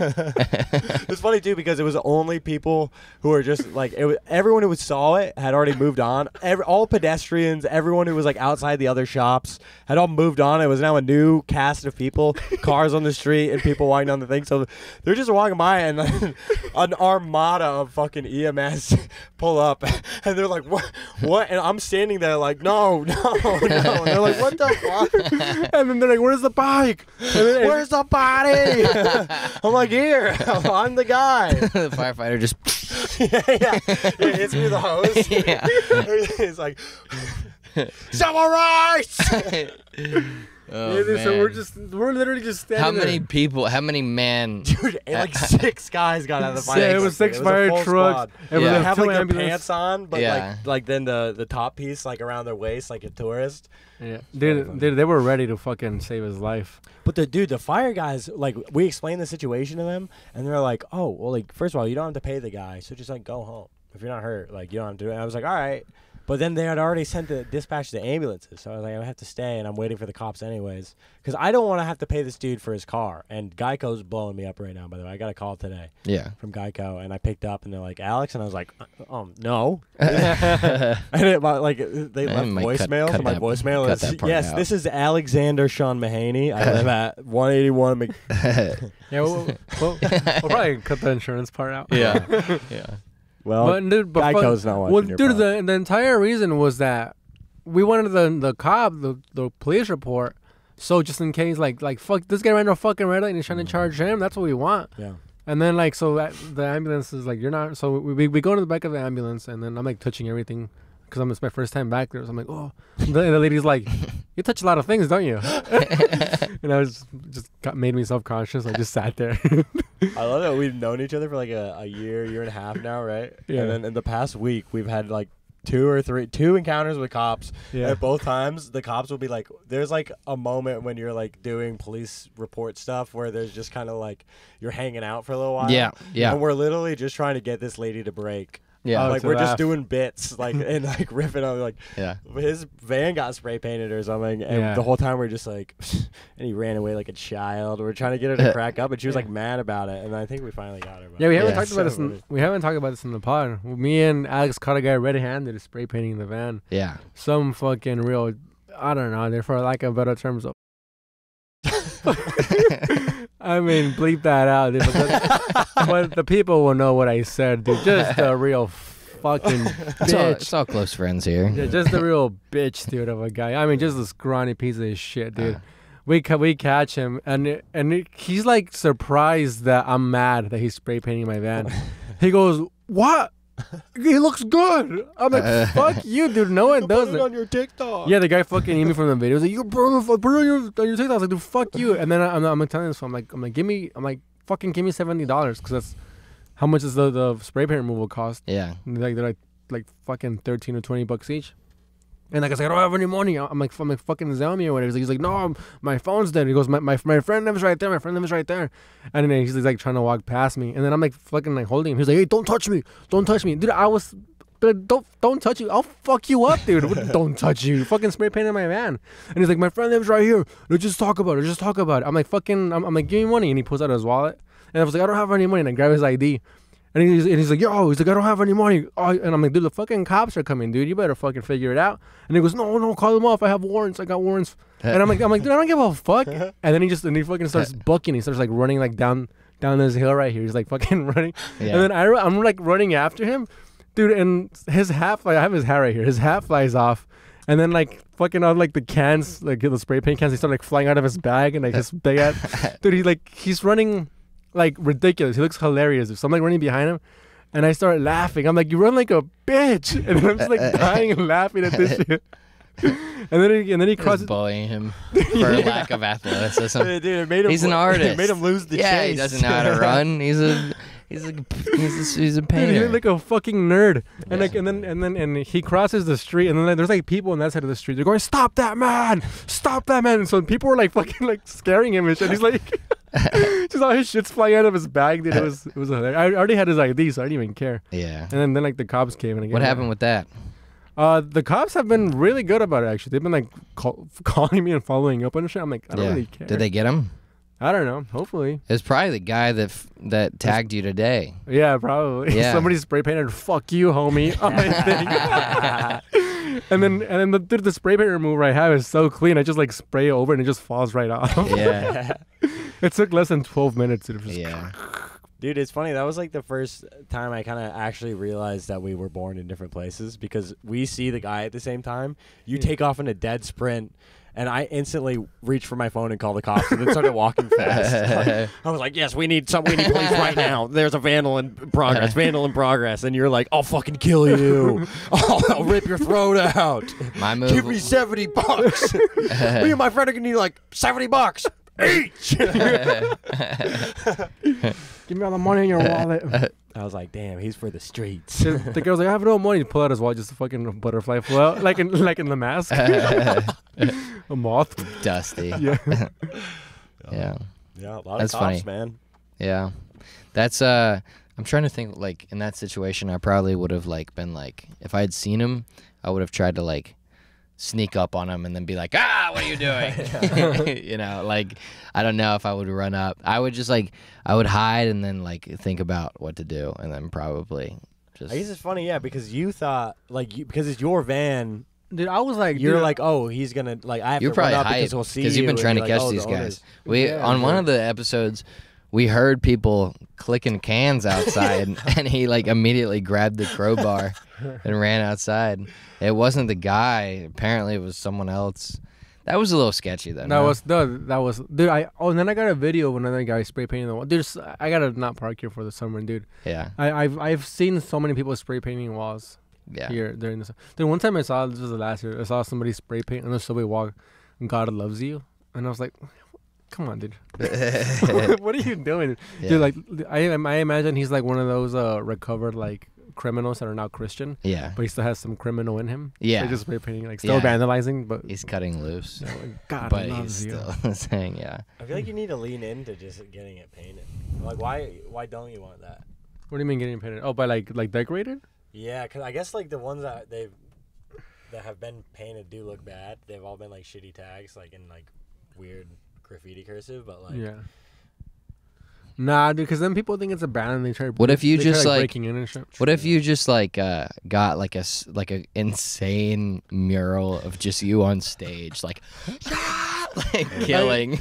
It's funny too because it was only people who were just like everyone who saw it had already moved on. All pedestrians, everyone who was like outside the other shops had all moved on. It was now a new cast of people, cars on the street and people walking down the thing. So they're just walking by and then an armada of fucking EMS pull up and they're like, what? And I'm standing there like, no. And they're like, what the fuck? And then they're like, where's the bike? Where's the body? I'm like, here. I'm the guy. The firefighter just. yeah. He hits me with the hose. Yeah. It's like, civil rights. Oh, so man. we're literally just standing How many men? Dude, and like 6 guys got out of the fire. Yeah, it was 6 fire a full trucks. squad. And Yeah. They we have two like their ambulances. pants on, but Yeah. like then the top piece like around their waist, like a tourist. Yeah, dude, they were ready to fucking save his life. But the fire guys, like, we explained the situation to them, and they're like, oh, well, like, first of all, you don't have to pay the guy, so just, like, go home. If you're not hurt, like, you don't have to do it. And I was like, all right. But then they had already sent the dispatch the ambulances, so I was like, I have to stay, and I'm waiting for the cops anyways. Because I don't want to have to pay this dude for his car. And Geico's blowing me up right now, by the way. I got a call today Yeah. from Geico, and I picked up, and they're like, Alex? And I was like, no. And it, like, they left might voicemails, cut and my that- voicemail cut is, that part yes, out. this is Alexander Sean Mahaney. I live at 181 Yeah, we'll probably cut the insurance part out. Yeah. Yeah. Well, Geico's not watching your dude, pod. the entire reason was that we wanted the police report, so just in case, like fuck, this guy ran a fucking red light and he's trying to charge him. That's what we want. Yeah. And then like so the ambulance is like, you're not. So we go to the back of the ambulance, and then I'm like touching everything because it's my first time back there. So I'm like, oh, the lady's like, you touch a lot of things, don't you? And I was made me self conscious. I just sat there. I love that we've known each other for like a year and a half now, right? Yeah. And then in the past week, we've had like two encounters with cops. Yeah. At both times, the cops will be like, there's like a moment when you're like doing police report stuff where there's just kind of like you're hanging out for a little while. Yeah. Yeah. And we're literally just trying to get this lady to break. Yeah. Oh, Like to we're laugh. just doing bits, like and like riffing on like Yeah. his van got spray painted or something, and Yeah. the whole time we're just like, and he ran away like a child. We're trying to get her to crack up, and she was like mad about it, and I think we finally got her. Yeah, we haven't Yeah. talked about this. We haven't talked about this in the pod. Me and Alex caught a guy red-handed spray painting the van. Yeah. Some fucking real, I don't know. They're for lack of better terms. I mean, bleep that out, dude. But the people will know what I said, dude. Just a real fucking bitch. It's all close friends here. Yeah, just a real bitch, dude, of a guy. I mean, just a scrawny piece of shit, dude. We catch him, and he's like surprised that I'm mad that he's spray painting my van. He goes, "What? He looks good." I'm like, "Fuck you, dude. No one does Put it on your TikTok. Yeah, the guy fucking emailed me from the video. He's like, "You put it on your TikTok." I was like, "Dude, fuck you." And then I'm telling this, so I'm like, fucking give me $70 because that's how much is the spray paint removal cost. Yeah. And they're like fucking $13 or $20 each. And like I said, I don't have any money. I'm like fucking Zelmi or whatever. He's like, no, my phone's dead. He goes, my friend lives right there. My friend lives right there. And then he's like trying to walk past me. And then I'm like fucking like holding him. He's like, hey, don't touch me. Don't touch me. Dude, I was But don't touch you. I'll fuck you up, dude. Don't touch you. You fucking spray painted my van. And he's like, my friend lives right here. Let's just talk about it. Let's just talk about it. I'm like, fucking, I'm like, give me money. And he pulls out his wallet. And I was like, I don't have any money. And I grab his ID. And he's like, yo, he's like, I don't have any money. Oh, and I'm like, dude, the fucking cops are coming, dude. You better fucking figure it out. And he goes, no, call them off. I have warrants. I got warrants. And I'm like, dude, I don't give a fuck. And then he fucking starts bucking. He starts like running like down this hill right here. He's like fucking running. Yeah. And then I'm like running after him, dude. And his hat I have his hat right here. His hat flies off. And then like fucking on like the cans, like the spray paint cans, they start like flying out of his bag and like his big hat. Dude, he's running like ridiculous. He looks hilarious. So I'm like running behind him, and I start laughing. I'm like, you run like a bitch, and then I'm just like dying and laughing at this shit. And then he crosses, bullying him for lack of athleticism. Dude, it made him, he's an artist. It made him lose the chase. Yeah, he doesn't know how to run. He's a painter. Dude, he's like a fucking nerd. And like and then he crosses the street, and then there's like people on that side of the street. They're going, stop that man, stop that man. And so people were like fucking like scaring him and shit. He's like. Just all his shit's flying out of his bag, dude. It was hilarious. I already had his ID, so I didn't even care. Yeah. And then like the cops came and what happened with that? The cops have been really good about it. Actually, they've been like calling me and following up on shit. I'm like, I don't really care. Did they get him? I don't know. Hopefully. It's probably the guy that tagged you today. Yeah, probably. Yeah. Somebody spray painted "fuck you, homie" on my thing. and then the spray paint remover I have is so clean. I just like spray over and it just falls right off. Yeah. It took less than 12 minutes. Yeah. Dude, it's funny. That was like the first time I kind of actually realized that we were born in different places, because we see the guy at the same time. You take off in a dead sprint, and I instantly reached for my phone and called the cops, and then started walking fast. I was like, yes, we need police right now. There's a vandal in progress. And you're like, I'll fucking kill you. I'll rip your throat out. My move. Give me $70. Me and my friend are going to need like $70 each. Give me all the money in your wallet. I was like, damn, he's for the streets. The girl's like, I have no money. Pull out his wallet, just a fucking butterfly flew out, like in The Mask. A moth. Dusty. Yeah. Yeah. Yeah, a lot That's of cops, funny. man. Yeah. That's I'm trying to think, like, in that situation I probably would have like been like, if I had seen him, I would have tried to like sneak up on him and then be like, what are you doing? You know, like, I don't know if I would run up. I would just like, I would hide and then like think about what to do, and then probably just. I guess it's funny, yeah, because you thought because it's your van. Dude, I was like, You're like, oh, he's gonna like. I have You're to run probably up hyped because he'll see you. because you've been and trying to you're catch like, oh, these the guys. owners. We on one of the episodes, we heard people clicking cans outside, and he like immediately grabbed the crowbar and ran outside. It wasn't the guy. Apparently, it was someone else. That was a little sketchy, though. That was dude. And then I got a video of another guy spray painting the wall. Dude, I gotta not park here for the summer, dude. Yeah. I've seen so many people spray painting walls. Yeah. Here during this. Dude, one time I saw, this was the last year, I saw somebody spray paint on the subway walk, "God loves you," and I was like, come on, dude. What are you doing? Yeah. Dude, like, I imagine he's like one of those recovered like criminals that are now Christian. Yeah. But he still has some criminal in him. Yeah. So just spray painting, like still vandalizing, but He's cutting loose. God But loves he's you. still saying, yeah. I feel like you need to lean into just getting it painted. Like, why don't you want that? What do you mean getting painted? Oh, by like decorated? Yeah, because I guess like the ones that have been painted do look bad. They've all been like shitty tags, like in like weird graffiti cursive, but like Yeah. Nah, dude, because then people think it's a band and they try. What if you they just try, like breaking in and shit? What if you just like got like a insane mural of just you on stage, like killing?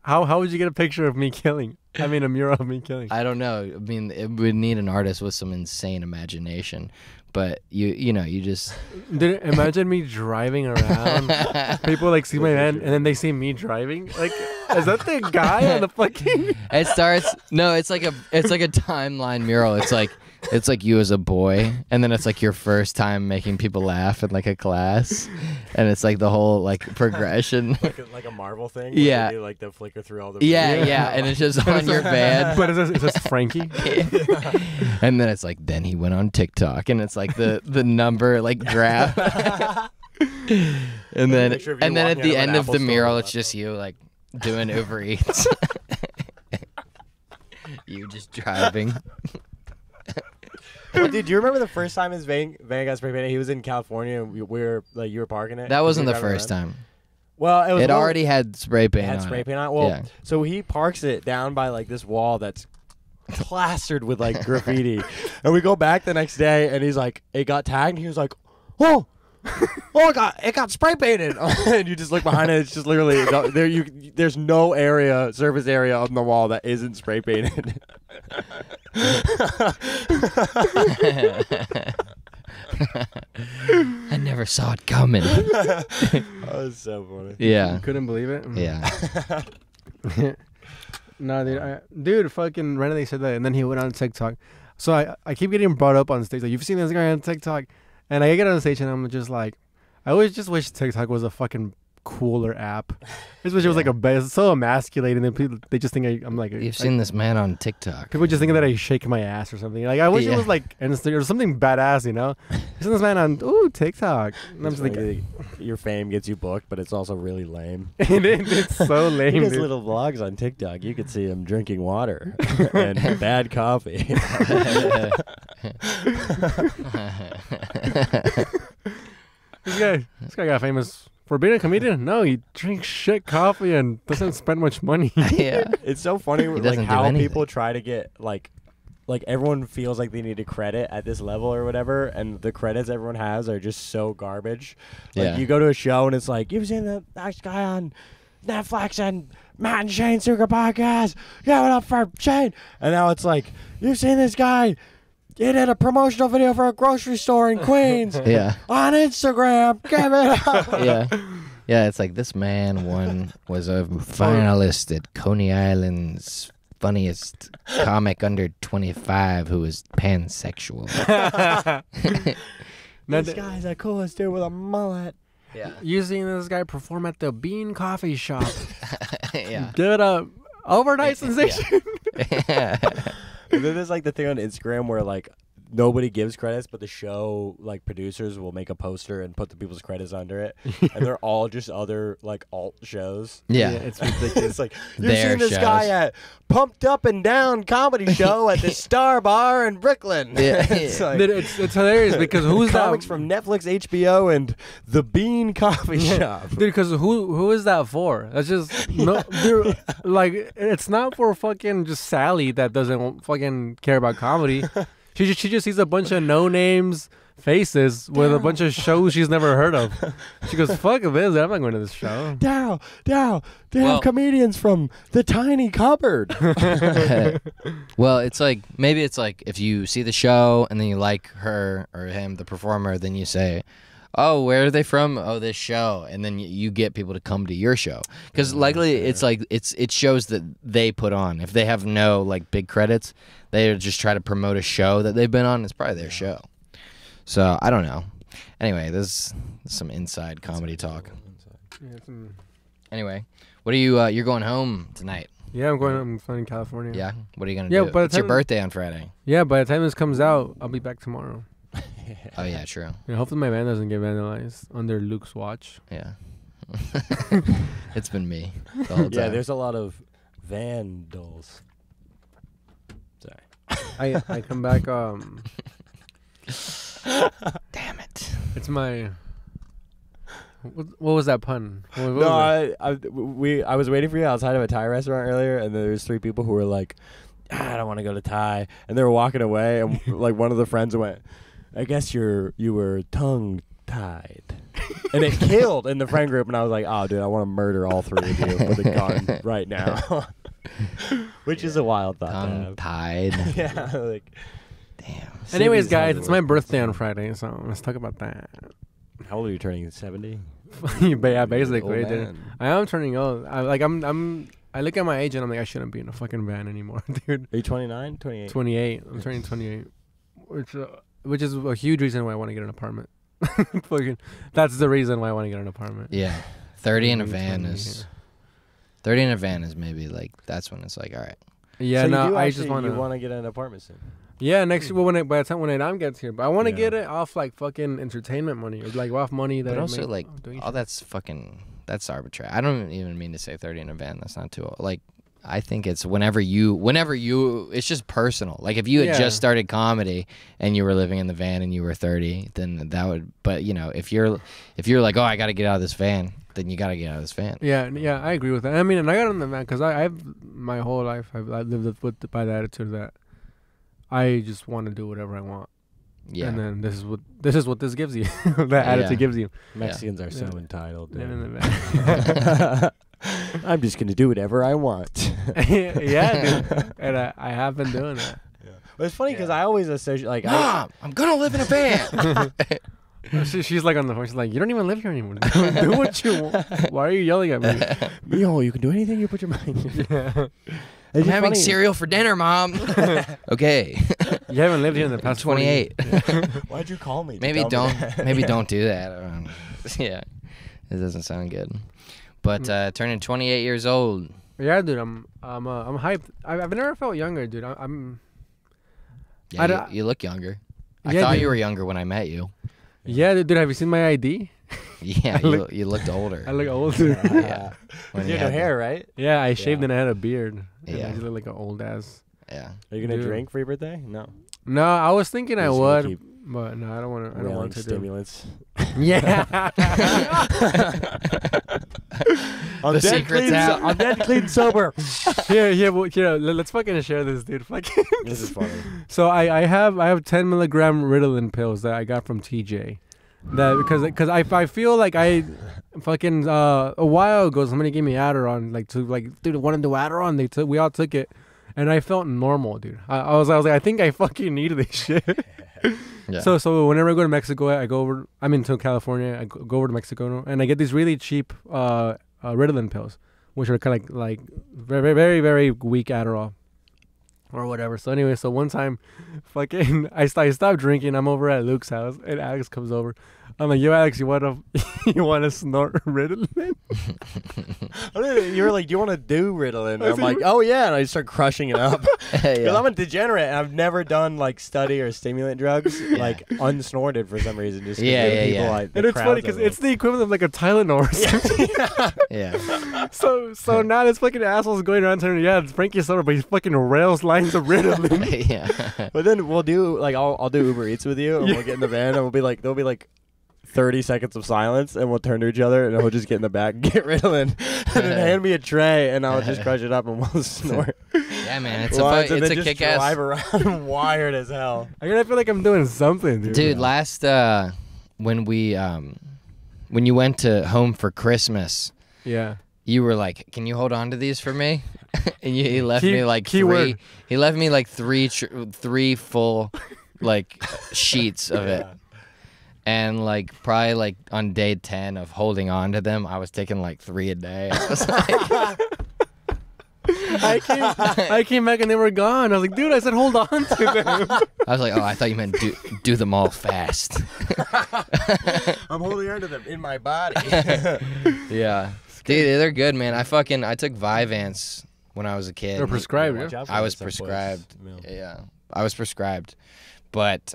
How would you get a picture of me killing? I mean, a mural of me killing. I don't know. I mean, it would need an artist with some insane imagination. But you know, you just Dude, imagine me driving around. People like see my van and then they see me driving. Like, is that the guy on the fucking? It starts. No, it's like a timeline mural. It's like you as a boy, and then it's like your first time making people laugh in like a class, and it's like the whole like progression. like a Marvel thing. Yeah. Where they do, like the flicker through all the. Yeah, and it's just on your van. But it's just Frankie. And then it's like, then he went on TikTok, and it's like the number like graph. and then at the end of the mural, it's just you like doing Uber Eats. You just driving. Well, dude, do you remember the first time his van got spray painted? He was in California, and we were like, you were parking it. That wasn't the You were first driving time. around? Well, it was. It already had spray paint It had on spray it. paint on it. Well, Yeah. so he parks it down by like this wall that's plastered with like graffiti, and we go back the next day, and he's like, it got tagged. And he was like, oh. Oh, it got spray painted, and you just look behind it. It's just literally there's no surface area on the wall that isn't spray painted. I never saw it coming. That was so funny. Yeah. Couldn't believe it. Yeah. No, dude, fucking Renee said that, and then he went on TikTok. So I keep getting brought up on stage. Like, you've seen this guy on TikTok, and I get on stage, and I'm just like, I always just wish TikTok was a fucking cooler app. I just wish it was like it's so emasculating, and people they just think I'm like. You've seen this man on TikTok. People just think that I shake my ass or something. Like, I wish it was like Insta or something badass, you know? You see this man on TikTok, and I'm just like, your fame gets you booked, but it's also really lame. it's so lame. He does Dude. little vlogs on TikTok. You could see him drinking water and bad coffee. This guy got famous for being a comedian. No, he drinks shit coffee and doesn't spend much money. Yeah. It's so funny He like doesn't do how anything. people try to get like everyone feels like they need a credit at this level or whatever, and the credits everyone has are just so garbage. Like Yeah. you go to a show and it's like, you've seen the next guy on Netflix and Matt and Shane Sugar podcast. Yeah, what up for Shane? And now it's like, you've seen this guy. He did a promotional video for a grocery store in Queens Yeah. on Instagram. Give it up. Yeah. Yeah, it's like this man was a finalist at Coney Island's funniest comic under 25 who was pansexual. This guy's the coolest dude with a mullet. Yeah. You seen this guy perform at the Bean Coffee Shop? Yeah. Give it up. Overnight sensation. Yeah. And then there's like the thing on Instagram where like nobody gives credits, but the show like producers will make a poster and put the people's credits under it, and they're all just other like alt shows. Yeah. It's ridiculous. It's like you've Their seen this guy shows. at Pumped Up and Down comedy show at the Star Bar in Brooklyn. Yeah. It's like Dude, it's hilarious because who's comics that? from Netflix, HBO, and the Bean Coffee Shop. Dude, because who is that for? That's just no. Dude, like, it's not for fucking just Sally that doesn't fucking care about comedy. She just sees a bunch of no names faces with a bunch of shows she's never heard of. She goes, "Fuck this! I'm not going to this show." Daryl, they Well- have comedians from the Tiny Cupboard. Well, it's like maybe it's like if you see the show and then you like her or him, the performer, then you say, "Oh, where are they from? Oh, this show," and then you get people to come to your show because likely it's like it shows that they put on. If they have no like big credits, they just try to promote a show that they've been on. It's probably their show. So I don't know. Anyway, there's some inside comedy talk. Anyway, what are you? You're going home tonight. Yeah, I'm flying in California. Yeah. What are you gonna Yeah, do? by the It's your time- birthday on Friday. Yeah, by the time this comes out, I'll be back tomorrow. Oh yeah, true. Yeah, hopefully my van doesn't get vandalized under Luke's watch. Yeah. It's been me the whole time. Yeah, there's a lot of vandals. Sorry. I come back. Damn it. It's my. What was that pun? What was No, it? I was waiting for you outside of a Thai restaurant earlier, and there was 3 people who were like, I don't want to go to Thai, and they were walking away, and like one of the friends went, I guess you were tongue tied, and it killed in the friend group, and I was like, oh dude, I want to murder all 3 of you with a gun right now, which is a wild thought. Tongue tied. Yeah, like. Damn. Anyways, Cities guys, have it's it my worse. birthday on Friday, so let's talk about that. How old are you turning? 70? But yeah, Old basically, dude. man. I am turning old. I look at my age and I'm like, I shouldn't be in a fucking van anymore, dude. Are you 29? 28? 28. I'm turning 28, which is a huge reason why I want to get an apartment. Fucking, that's the reason why I want to get an apartment. Yeah. 30 in a Maybe van 20, is 30 in a van is maybe like that's when it's like, all right. Yeah, So you no, do I actually- just want You to. want to get an apartment soon? Yeah, next well, by the time when Adam gets here, but I want to Yeah. get it off like fucking entertainment money or like off money that But I also make like off doing all shit. that's arbitrary. I don't even mean to say 30 in a van. That's not too old. Like I think it's whenever you, it's just personal. Like if you had just started comedy and you were living in the van and you were 30, then that would. But you know, if you're like, oh, I got to get out of this van, then you got to get out of this van. Yeah, I agree with that. I mean, and I got on the van because I've my whole life I've lived by the attitude that I just want to do whatever I want. Yeah. And then this is what this gives you. That attitude gives you. Mexicans are so entitled. Dude. Yeah, I'm just gonna do whatever I want. yeah, dude. And I have been doing that. Yeah. But it's funny because I always associate like Mom, I'm gonna live in a van. She's like on the phone. She's like, you don't even live here anymore. Do what you want. Why are you yelling at me? Mijo, you can do anything you put your mind to. Yeah. I'm having cereal for dinner, Mom. Okay. You haven't lived here in the past 28. Why'd you call me? Maybe don't do that. Yeah, it doesn't sound good. But turning 28 years old. Yeah, dude, I'm hyped. I've never felt younger, dude. I'm. Yeah, you look younger. I Yeah, thought dude. you were younger when I met you. Yeah, dude. Have you seen my ID? Yeah, you looked older. I look older. Yeah. When You have no hair, right? Yeah, I shaved and I had a beard. And Yeah. I just look like an old ass. Yeah. Are you gonna Dude. drink for your birthday? No. No, I was thinking I Just gonna would, keep but no, I don't want to. I don't Railing want to do. stimulants. Yeah. I'm The dead secret's clean, out. I'm dead clean sober. Let's fucking share this, dude. Fucking. This is funny. So I have 10 milligram Ritalin pills that I got from TJ. That because I feel like I fucking a while ago somebody gave me Adderall dude, want to do Adderall? We all took it, and I felt normal, dude. I was like I think I fucking need this shit. Yeah. So whenever I go to Mexico, I'm into California. I go over to Mexico and I get these really cheap Ritalin pills, which are kind of like very very very weak Adderall. Or whatever. So anyway, one time, fucking, I stopped drinking. I'm over at Luke's house, and Alex comes over. I'm like, yo, Alex, you wanna snort Ritalin? You were like, do you want to do Ritalin? And I'm like, oh yeah, and I start crushing it up. Because Yeah. I'm a degenerate, and I've never done like study or stimulant drugs like unsnorted for some reason. Just 'cause Yeah, the yeah, people, yeah. Like, the And it's funny crowds because of it's the equivalent of like a Tylenol or something. Yeah. So now this fucking asshole's going around telling me, yeah, it's Frankie sober, but he's fucking rails lines of Ritalin. Yeah. But then we'll do like I'll do Uber Eats with you, and we'll get in the van, and there'll be like 30 seconds of silence, and we'll turn to each other, and we'll just get in the back and get Ritalin, and then hand me a tray, and I'll just crush it up, and we'll snort. Yeah, man. It's Once, and a then just kick-ass. drive around wired as hell. I gotta feel like I'm doing something, dude. Dude, last when you went to home for Christmas, Yeah. you were like, "Can you hold on to these for me?" And he left me like keyword. three. He left me like three full like sheets of it. And like probably like on day 10 of holding on to them, I was taking like 3 a day. I was like, I came back and they were gone. I was like, dude, I said hold on to them. I was like, oh, I thought you meant do them all fast. I'm holding on to them in my body. Yeah, dude, they're good, man. I took Vyvanse when I was a kid. They're prescribed, Watch yeah? out for I was that stuff, boys. prescribed. Yeah. Yeah, I was prescribed, but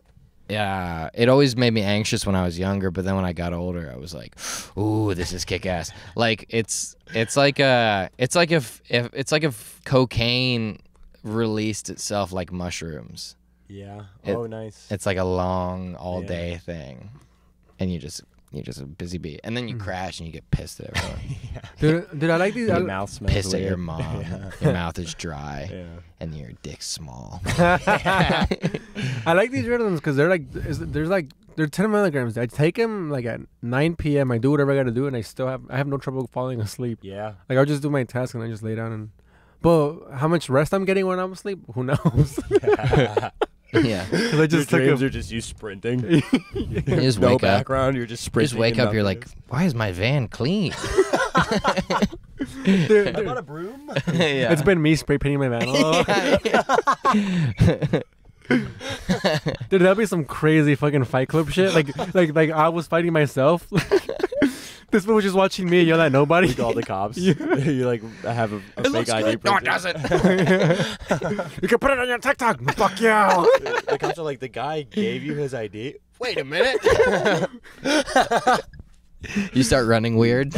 yeah, it always made me anxious when I was younger. But then when I got older, I was like, "Ooh, this is kick ass!" Like it's like if cocaine released itself like mushrooms. Yeah. It- Oh, nice. It's like a long all Yeah. day thing, and you're just a busy bee, and then you crash and you get pissed at everyone. Dude, I like these. Your mouth smells Pissed at weird. your mom. Yeah. Your mouth is dry, Yeah. and your dick's small. I like these Ritalins because they're 10 milligrams. I take them like at 9 p.m. I do whatever I got to do, and I have no trouble falling asleep. Yeah. Like I'll just do my task and I just lay down and. But how much rest I'm getting when I'm asleep, who knows? Yeah, Because I just Your took dreams a. are just you sprinting. you just No wake up. background. You're just You sprinting. just wake in up. You're like, nothingness. why is my van clean? Dude, I bought a broom. Yeah. It's been me spray painting my van. Dude, that'd be some crazy fucking Fight Club shit. Like I was fighting myself. This one was just watching me yell at nobody. You call the cops. Yeah. You like have a fake ID. No, it printed. doesn't. You can put it on your TikTok. Fuck you. The cops are like, the guy gave you his ID. Wait a minute. You start running weird.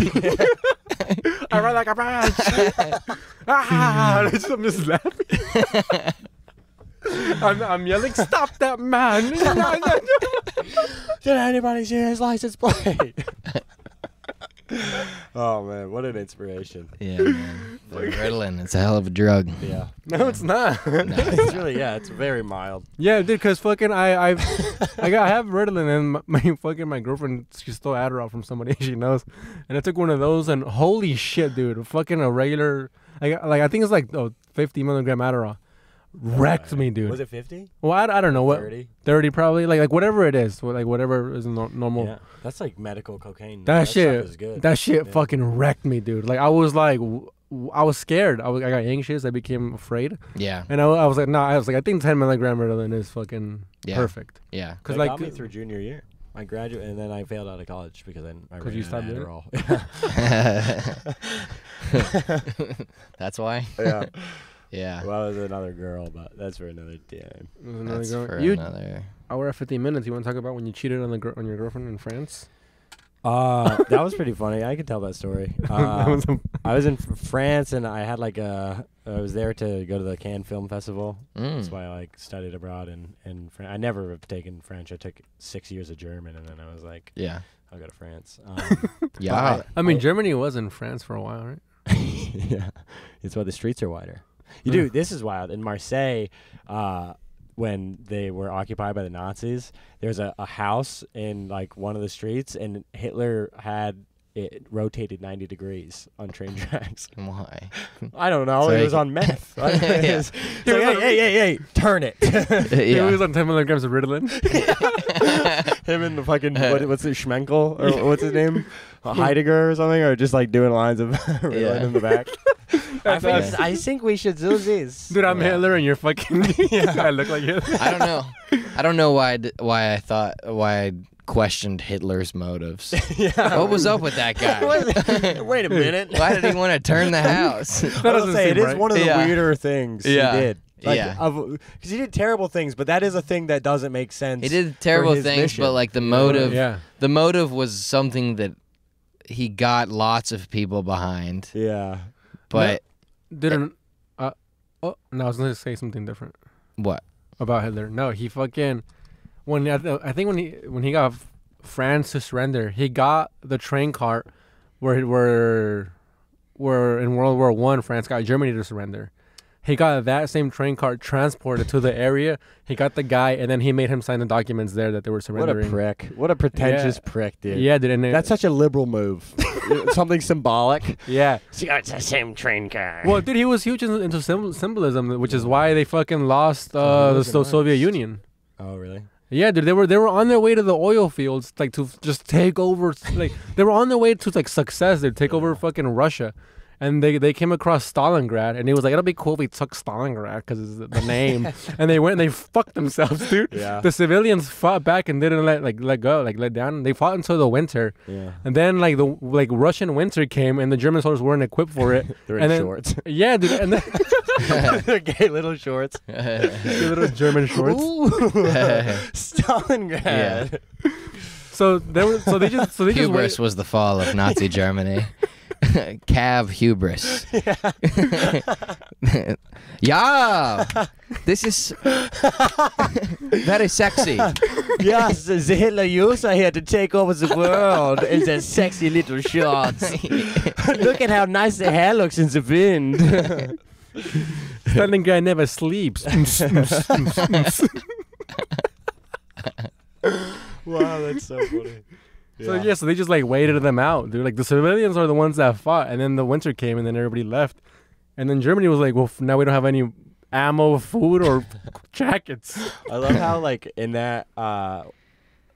I ride like a man. I'm just laughing. I'm yelling, stop that man. Did anybody see his license plate? Oh man, what an inspiration. Yeah, man. The Ritalin, it's a hell of a drug. Yeah. No, it's not. It's really, it's very mild. Yeah, dude, because fucking I have Ritalin and my girlfriend, she stole Adderall from somebody she knows. And I took one of those and holy shit, dude, fucking a regular, I think it's like 50 milligram Adderall. Wrecked me, dude. Was it 50? Well, I don't know what. 30? 30 probably. Like whatever it is. Like whatever is normal. Yeah. That's like medical cocaine. That shit. Stuff is good. That shit fucking wrecked me, dude. Like I was like, I was scared. I got anxious. I became afraid. Yeah. And I was like, nah. I was like, I think 10 milligram Ritalin is fucking perfect. Yeah. Because That like got me through junior year. I graduated and then I failed out of college because I ran you stopped doing it? Adderall. That's why. Yeah. Yeah. Well, it was another girl, but that's for another time. It was another That's girl. for You, another. we're at 15 minutes. You want to talk about when you cheated on on your girlfriend in France? That was pretty funny. I could tell that story. I was in France and I had I was there to go to the Cannes Film Festival. That's why I studied abroad in France. I never have taken French. I took 6 years of German and then I was like, Yeah. I'll go to France. Yeah. I mean, Germany was in France for a while, right? Yeah, it's why the streets are wider. Dude, this is wild. In Marseille, when they were occupied by the Nazis, there's a house in one of the streets, and Hitler had it rotated 90 degrees on train tracks. Why? I don't know. So It he- was on meth. Yeah. It's like, hey, turn it. He Yeah. was on 10 milligrams of Ritalin. Him and the fucking, what's it, Schmenkel? Or what's his name? Heidegger or something? Or just doing lines of Ritalin in the back. I think we should do this. Dude, I'm Yeah. Hitler and you're fucking. I look like Hitler. I don't know. I don't know why I questioned Hitler's motives. Yeah. What was up with that guy? Wait a minute. Why did he want to turn the house? I will doesn't say it seem is right. one of the Yeah. weirder things Yeah. he did. Yeah. Because he did terrible things, but that is a thing that doesn't make sense. He did terrible his things, mission. but the motive, Yeah. the motive was something that he got lots of people behind. Yeah. But Didn't. No, I was going to say something different what? about Hitler. No, he fucking. I think when he got France to surrender, he got the train cart where in World War I, France got Germany to surrender. He got that same train cart transported to the area. He got the guy, and then he made him sign the documents there that they were What surrendering. a prick. What a pretentious prick, dude. Yeah, dude. And That's such a liberal move. Something symbolic. yeah. So it's the same train car. Well, dude, he was huge into symbolism, which is why they fucking lost he the was an Soviet artist. Union. Oh, really? Yeah, dude, they were on their way to the oil fields, to just take over. They were on their way to success. They'd take over fucking Russia, and they came across Stalingrad, and he was like, "It'll be cool if we took Stalingrad because it's the name." And they went and they fucked themselves, dude. Yeah. The civilians fought back and didn't let go, let down. They fought until the winter, Yeah. and then the Russian winter came, and the German soldiers weren't equipped for it. They're and in then, shorts. Yeah, dude, and then They're gay little shorts. the little German shorts. Ooh. Stalingrad. Yeah. So they just Hubris was the fall of Nazi Germany. Cav hubris. Yeah, this is very sexy. Yes, the Hitler Youth are here to take over the world in their sexy little shorts. Look at how nice the hair looks in the wind. Stalingrad never sleeps. Wow, that's so funny. So they just waited them out, dude. The civilians are the ones that fought, and then the winter came, and then everybody left, and then Germany was like, well, now we don't have any ammo, food, or jackets. I love how in that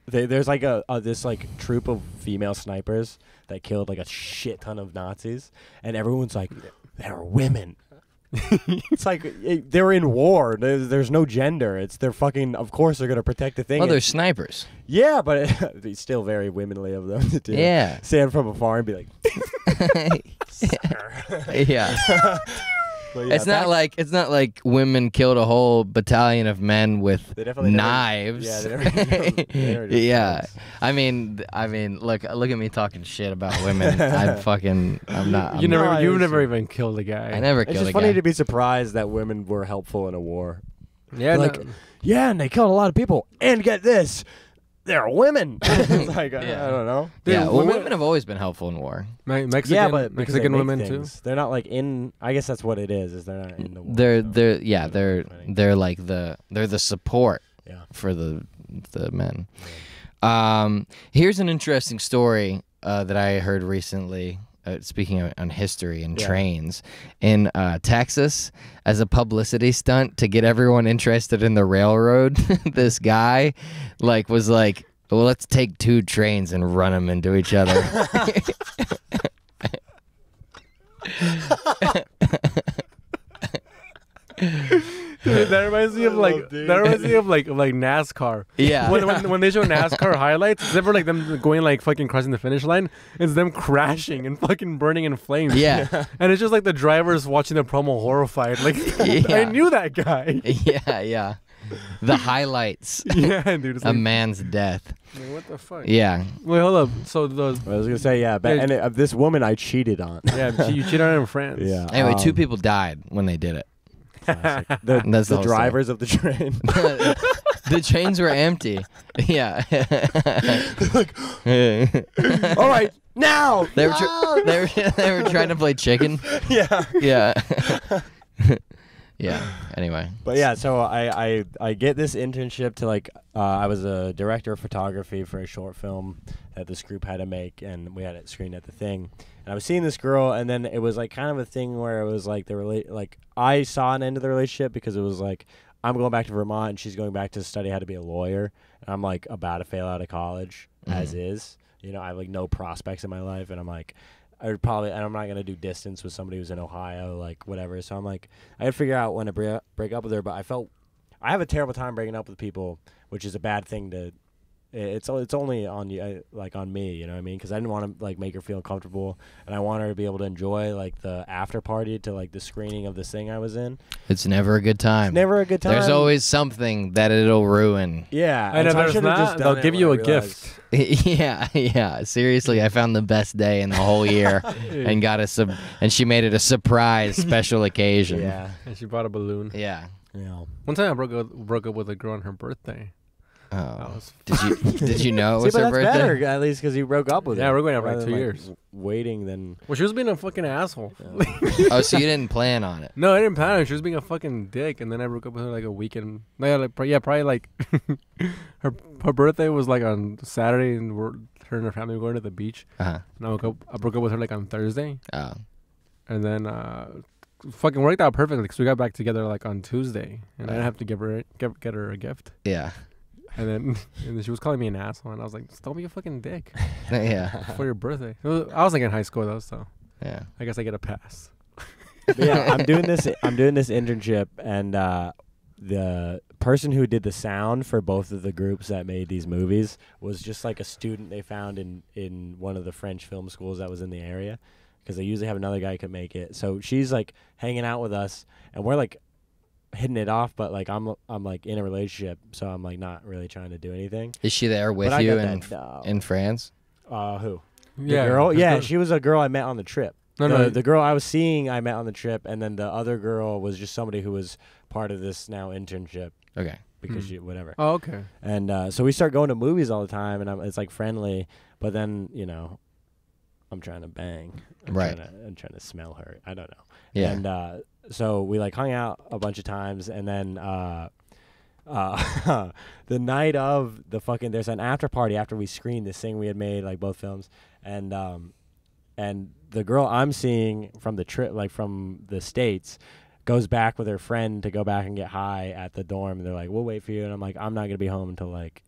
there's this troop of female snipers that killed a shit ton of Nazis, and everyone's like, they're women. It's they're in war. There's no gender. They're fucking. Of course, they're gonna protect the thing. Well, they're snipers. Yeah, but it's still very womanly of them to do. Yeah. Stand from afar and be like, Yeah. But yeah, It's not like women killed a whole battalion of men with They definitely never- knives. yeah, they never did Yeah. drugs. I mean, look at me talking shit about women. I'm not. You've No, it's- never even killed a guy. I never It's killed just a funny guy. to be surprised that women were helpful in a war. Yeah, Like, yeah, and they killed a lot of people. And get this, they're women. It's like, I don't know. Yeah, well, women- women have always been helpful in war. Mexican, Yeah, but because they Mexican make women things. too. They're not like in. I guess that's what it is they're not in the war. They're so- they're like they're the support Yeah. for the men. Here's an interesting story that I heard recently. Speaking on history and trains in Texas, as a publicity stunt to get everyone interested in the railroad, this guy was like, well, let's take 2 trains and run them into each other. That reminds me of like NASCAR. Yeah. When they show NASCAR highlights, it's never like them going like fucking crossing the finish line. It's them crashing and fucking burning in flames. Yeah. And it's just like the drivers watching the promo horrified. Like Yeah. I knew that guy. Yeah. The highlights. Yeah, dude. It's A like, man's death. like, what the fuck? Yeah. Wait, hold up. So those. I was gonna say and this woman I cheated on. Yeah, you cheated on her in France. Yeah. Anyway, 2 people died when they did it. The That's the whole drivers of the train. The trains were empty. Yeah. All right, now. They were trying to play chicken. Yeah. Yeah. Yeah. Anyway. But yeah, so I get this internship to I was a director of photography for a short film that this group had to make, and we had it screened at the thing. And I was seeing this girl, and then it was like kind of a thing where it was like I saw an end of the relationship because it was like I'm going back to Vermont and she's going back to study how to be a lawyer, and I'm like about to fail out of college as is. You know, I have like no prospects in my life, and I'm like. And I'm not gonna do distance with somebody who's in Ohio, like whatever. So I'm like, I had to figure out when to break up with her. But I have a terrible time breaking up with people, which is a bad thing to. It's only on you, like on me, you know what I mean? Because I didn't want to like make her feel uncomfortable, and I want her to be able to enjoy like the after party to like the screening of this thing I was in. It's never a good time. It's never a good time. There's always something that it'll ruin. Yeah, And if so I there's should've not, just they'll done it give when you I a gift. Yeah. Seriously, I found the best day in the whole year, and got and she made it a surprise special occasion. Yeah, And she brought a balloon. Yeah. yeah. One time I broke up with a girl on her birthday. Oh. was Did you know it See, was but her that's birthday? better at least because you broke up with her. Yeah, we're going out for like rather 2 than, years. Waiting then. Well, she was being a fucking asshole. Oh, so you didn't plan on it? No, I didn't plan it. She was being a fucking dick, and then I broke up with her like a weekend. Probably like her birthday was like on Saturday, and her and her family were going to the beach. Uh-huh. And I broke up with her like on Thursday, Oh. and then fucking worked out perfectly because we got back together like on Tuesday, and I didn't have to get her a gift. Yeah. And then she was calling me an asshole, and I was like, "Just don't be a fucking dick Yeah. for your birthday." I was like in high school though, so Yeah. I guess I get a pass. But yeah, I'm doing this internship, and the person who did the sound for both of the groups that made these movies was just like a student they found in one of the French film schools that was in the area, because they usually have another guy who could make it. So she's like hanging out with us, and we're like hitting it off, but like I'm like in a relationship, so I'm like not really trying to do anything. Is she there with But I you got in France? Who? Yeah, The girl? this Yeah, girl- she was a girl I met on the trip. No, The girl I was seeing I met on the trip, and then the other girl was just somebody who was part of this now internship Okay. because she whatever. Oh, okay. And so we start going to movies all the time, and it's like friendly, but then I'm trying to bang. I'm trying to smell her. I don't know. Yeah. And so we like hung out a bunch of times, and then the night of the fucking there's an after party after we screened this thing we had made, like both films, and the girl I'm seeing from the trip, like from the States, goes back with her friend to go back and get high at the dorm, and they're like, we'll wait for you, and I'm like, I'm not gonna be home until like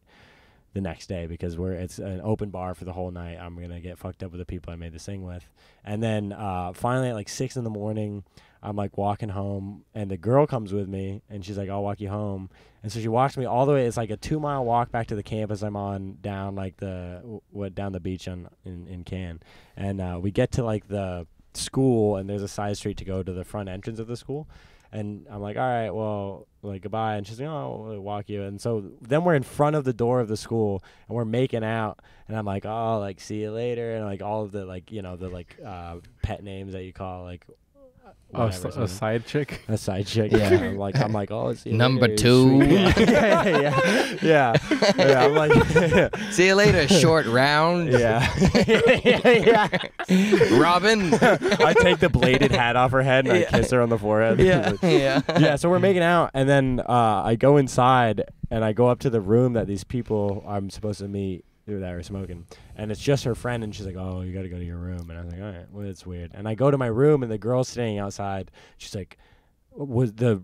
the next day because it's an open bar for the whole night. I'm gonna get fucked up with the people I made this thing with. And then finally at like 6 a.m, I'm like walking home, and the girl comes with me, and she's like, I'll walk you home. And so she walks me all the way. It's like a 2-mile walk back to the campus I'm on, down like down the beach in Cannes. And we get to like the school, and there's a side street to go to the front entrance of the school. And I'm like, all right, well, like, goodbye. And she's like, oh, I'll walk you. And so then we're in front of the door of the school, and we're making out. And I'm like, oh, like, see you later. And, like, all of the, like, you know, the, like, pet names that you call, like, whatever, a side chick. a side chick. Yeah. I'm like, oh, see you Number later, 2. sweet. yeah. I'm like, See you later, short round. yeah. Robin. I take the bladed hat off her head and I kiss her on the forehead. Yeah. Yeah, so we're making out, and then I go inside and I go up to the room that these people I'm supposed to meet that are smoking, and it's just her friend, and she's like, oh, you got to go to your room. And I was like, all right, well, it's weird. And I go to my room, and the girl's standing outside. She's like, was the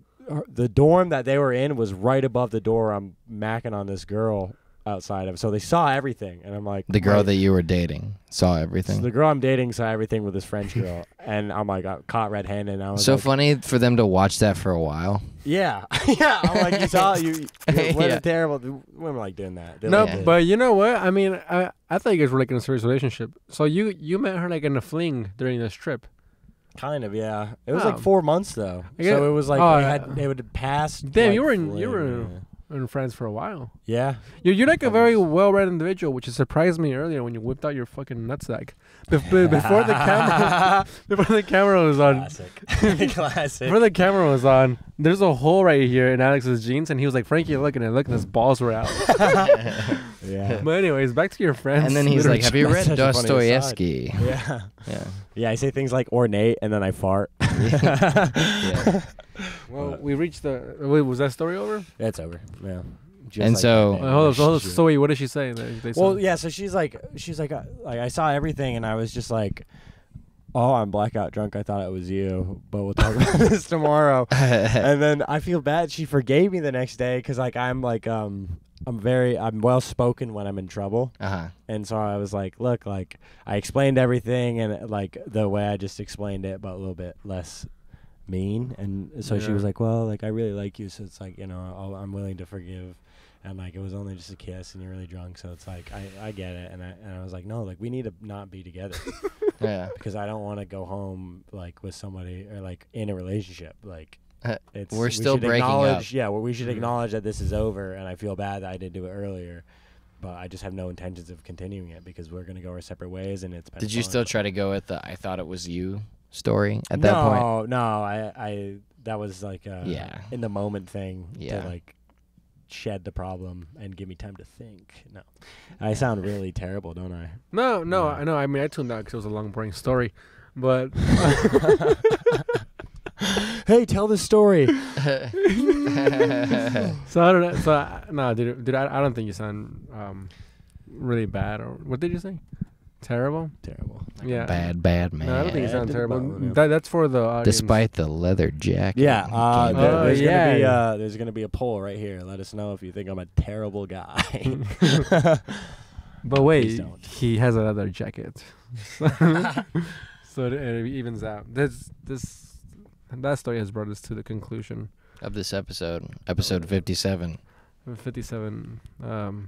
dorm that they were in was right above the door I'm macking on this girl outside of, so they saw everything. And I'm like, The girl right. that you were dating saw So everything. the girl I'm dating saw everything with this French girl, and I'm like, I caught red-handed. And I was So like, funny for them to watch that for a while. yeah, yeah. I'm like, you saw you. What Yeah. a terrible. Women like doing that. They No, like it. but you know what? I mean, I thought you guys were like in a serious relationship. So you met her like in a fling during this trip. Kind of, yeah. It was Oh. like 4 months though, I get- so it was like oh, it would pass. Damn, like, you were in friends for a while. Yeah. You're like a I very was. well-read individual, which has surprised me earlier when you whipped out your fucking nutsack. Before the camera, before the camera was on, Classic. Classic. before the camera was on, there's a hole right here in Alex's jeans, and he was like, "Frankie, look," and his balls were out. Yeah. But anyways, back to your friends. And then he's like, have you That's read such a funny Dostoevsky? Yeah. Yeah. Yeah. I say things like ornate, and then I fart. Yeah. Well, we reached the. Wait, was that story over? It's over. Yeah. Just And like so- that. Hold on. So wait, what did she say? They Well, said? yeah. So she's like, I saw everything, and I was just like, oh, I'm blackout drunk. I thought it was you, but we'll talk about this tomorrow. And then I feel bad. She forgave me the next day because I'm well spoken when I'm in trouble. Uh-huh. And so I was like, look, like I explained everything, and like the way I just explained it, but a little bit less mean. And so she Yeah. was like, well, like I really like you, so it's like, you know, I'm willing to forgive. And like it was only just a kiss, and you're really drunk, so it's like I get it. And I was like, no, like we need to not be together Yeah. because I don't want to go home like with somebody or like in a relationship. Like it's We're we still should breaking acknowledge- up. Yeah, well, we should acknowledge that this is over, and I feel bad that I didn't do it earlier. But I just have no intentions of continuing it because we're gonna go our separate ways, and it's been Did you fun. still try to go with the I thought it was you story at that point? No, I that was like Yeah. in the moment thing Yeah. to like shed the problem and give me time to think. No, I sound really terrible, don't I? No, Yeah. I know. I mean, I tuned out because it was a long, boring story. But Hey, tell the story. so I don't know. So no, dude, I don't think you sound really bad. Or what did you say? Terrible. Terrible. Yeah. Bad man. No, I don't think you sound Bad terrible. bone, yeah. That's for the audience. Despite the leather jacket. Yeah, Came Oh, there's yeah. gonna be there's gonna be a poll right here. Let us know if you think I'm a terrible guy. But Please wait, don't. he has a leather jacket, so it evens out. That story has brought us to the conclusion. Of this episode 57. 57.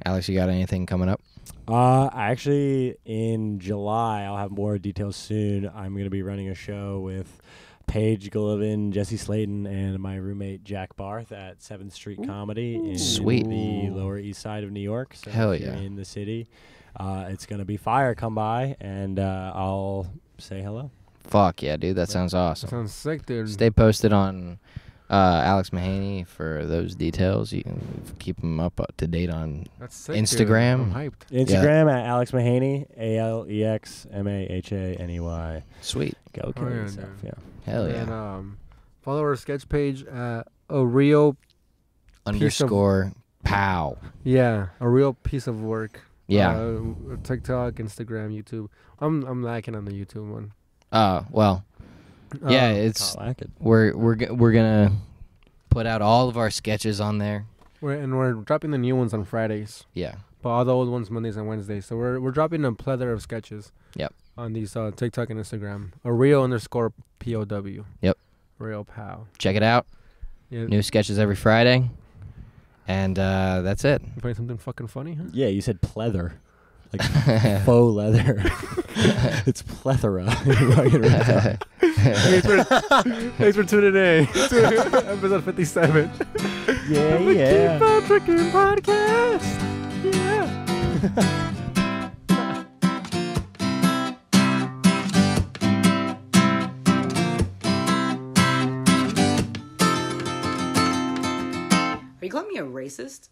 Alex, you got anything coming up? Actually, in July, I'll have more details soon. I'm gonna be running a show with Paige Golovin, Jesse Slayton, and my roommate Jack Barth at 7th Street Comedy in Sweet. the Lower East Side of New York. So Hell if you're yeah. in the city, it's gonna be fire. Come by, and I'll say hello. Fuck yeah, dude. That sounds awesome. Sounds sick, dude. Stay posted on Alex Mahaney for those details. You can keep him up to date on That's sick, Instagram. Dude. I'm hyped. Instagram at Alex Mahaney, AlexMahaney. Sweet. Go kill yeah, yourself. dude. Yeah. Hell And yeah. follow our sketch page at a real Underscore pow. a real piece of work. Yeah. TikTok, Instagram, YouTube. I'm lacking on the YouTube one. Well, yeah, it's Not lacking. we're gonna put out all of our sketches on there. We're dropping the new ones on Fridays, Yeah. but all the old ones Mondays and Wednesdays. So we're dropping a plethora of sketches. Yep. On these TikTok and Instagram. A real underscore POW. Yep. Real pow. Check it out. Yeah. New sketches every Friday. And that's it. You find something fucking funny, huh? Yeah, you said pleather. like faux leather. It's plethora. Thanks for tuning in to episode 57. Yeah, the yeah. Keep on Trucking Podcast. Yeah. Are you calling me a racist?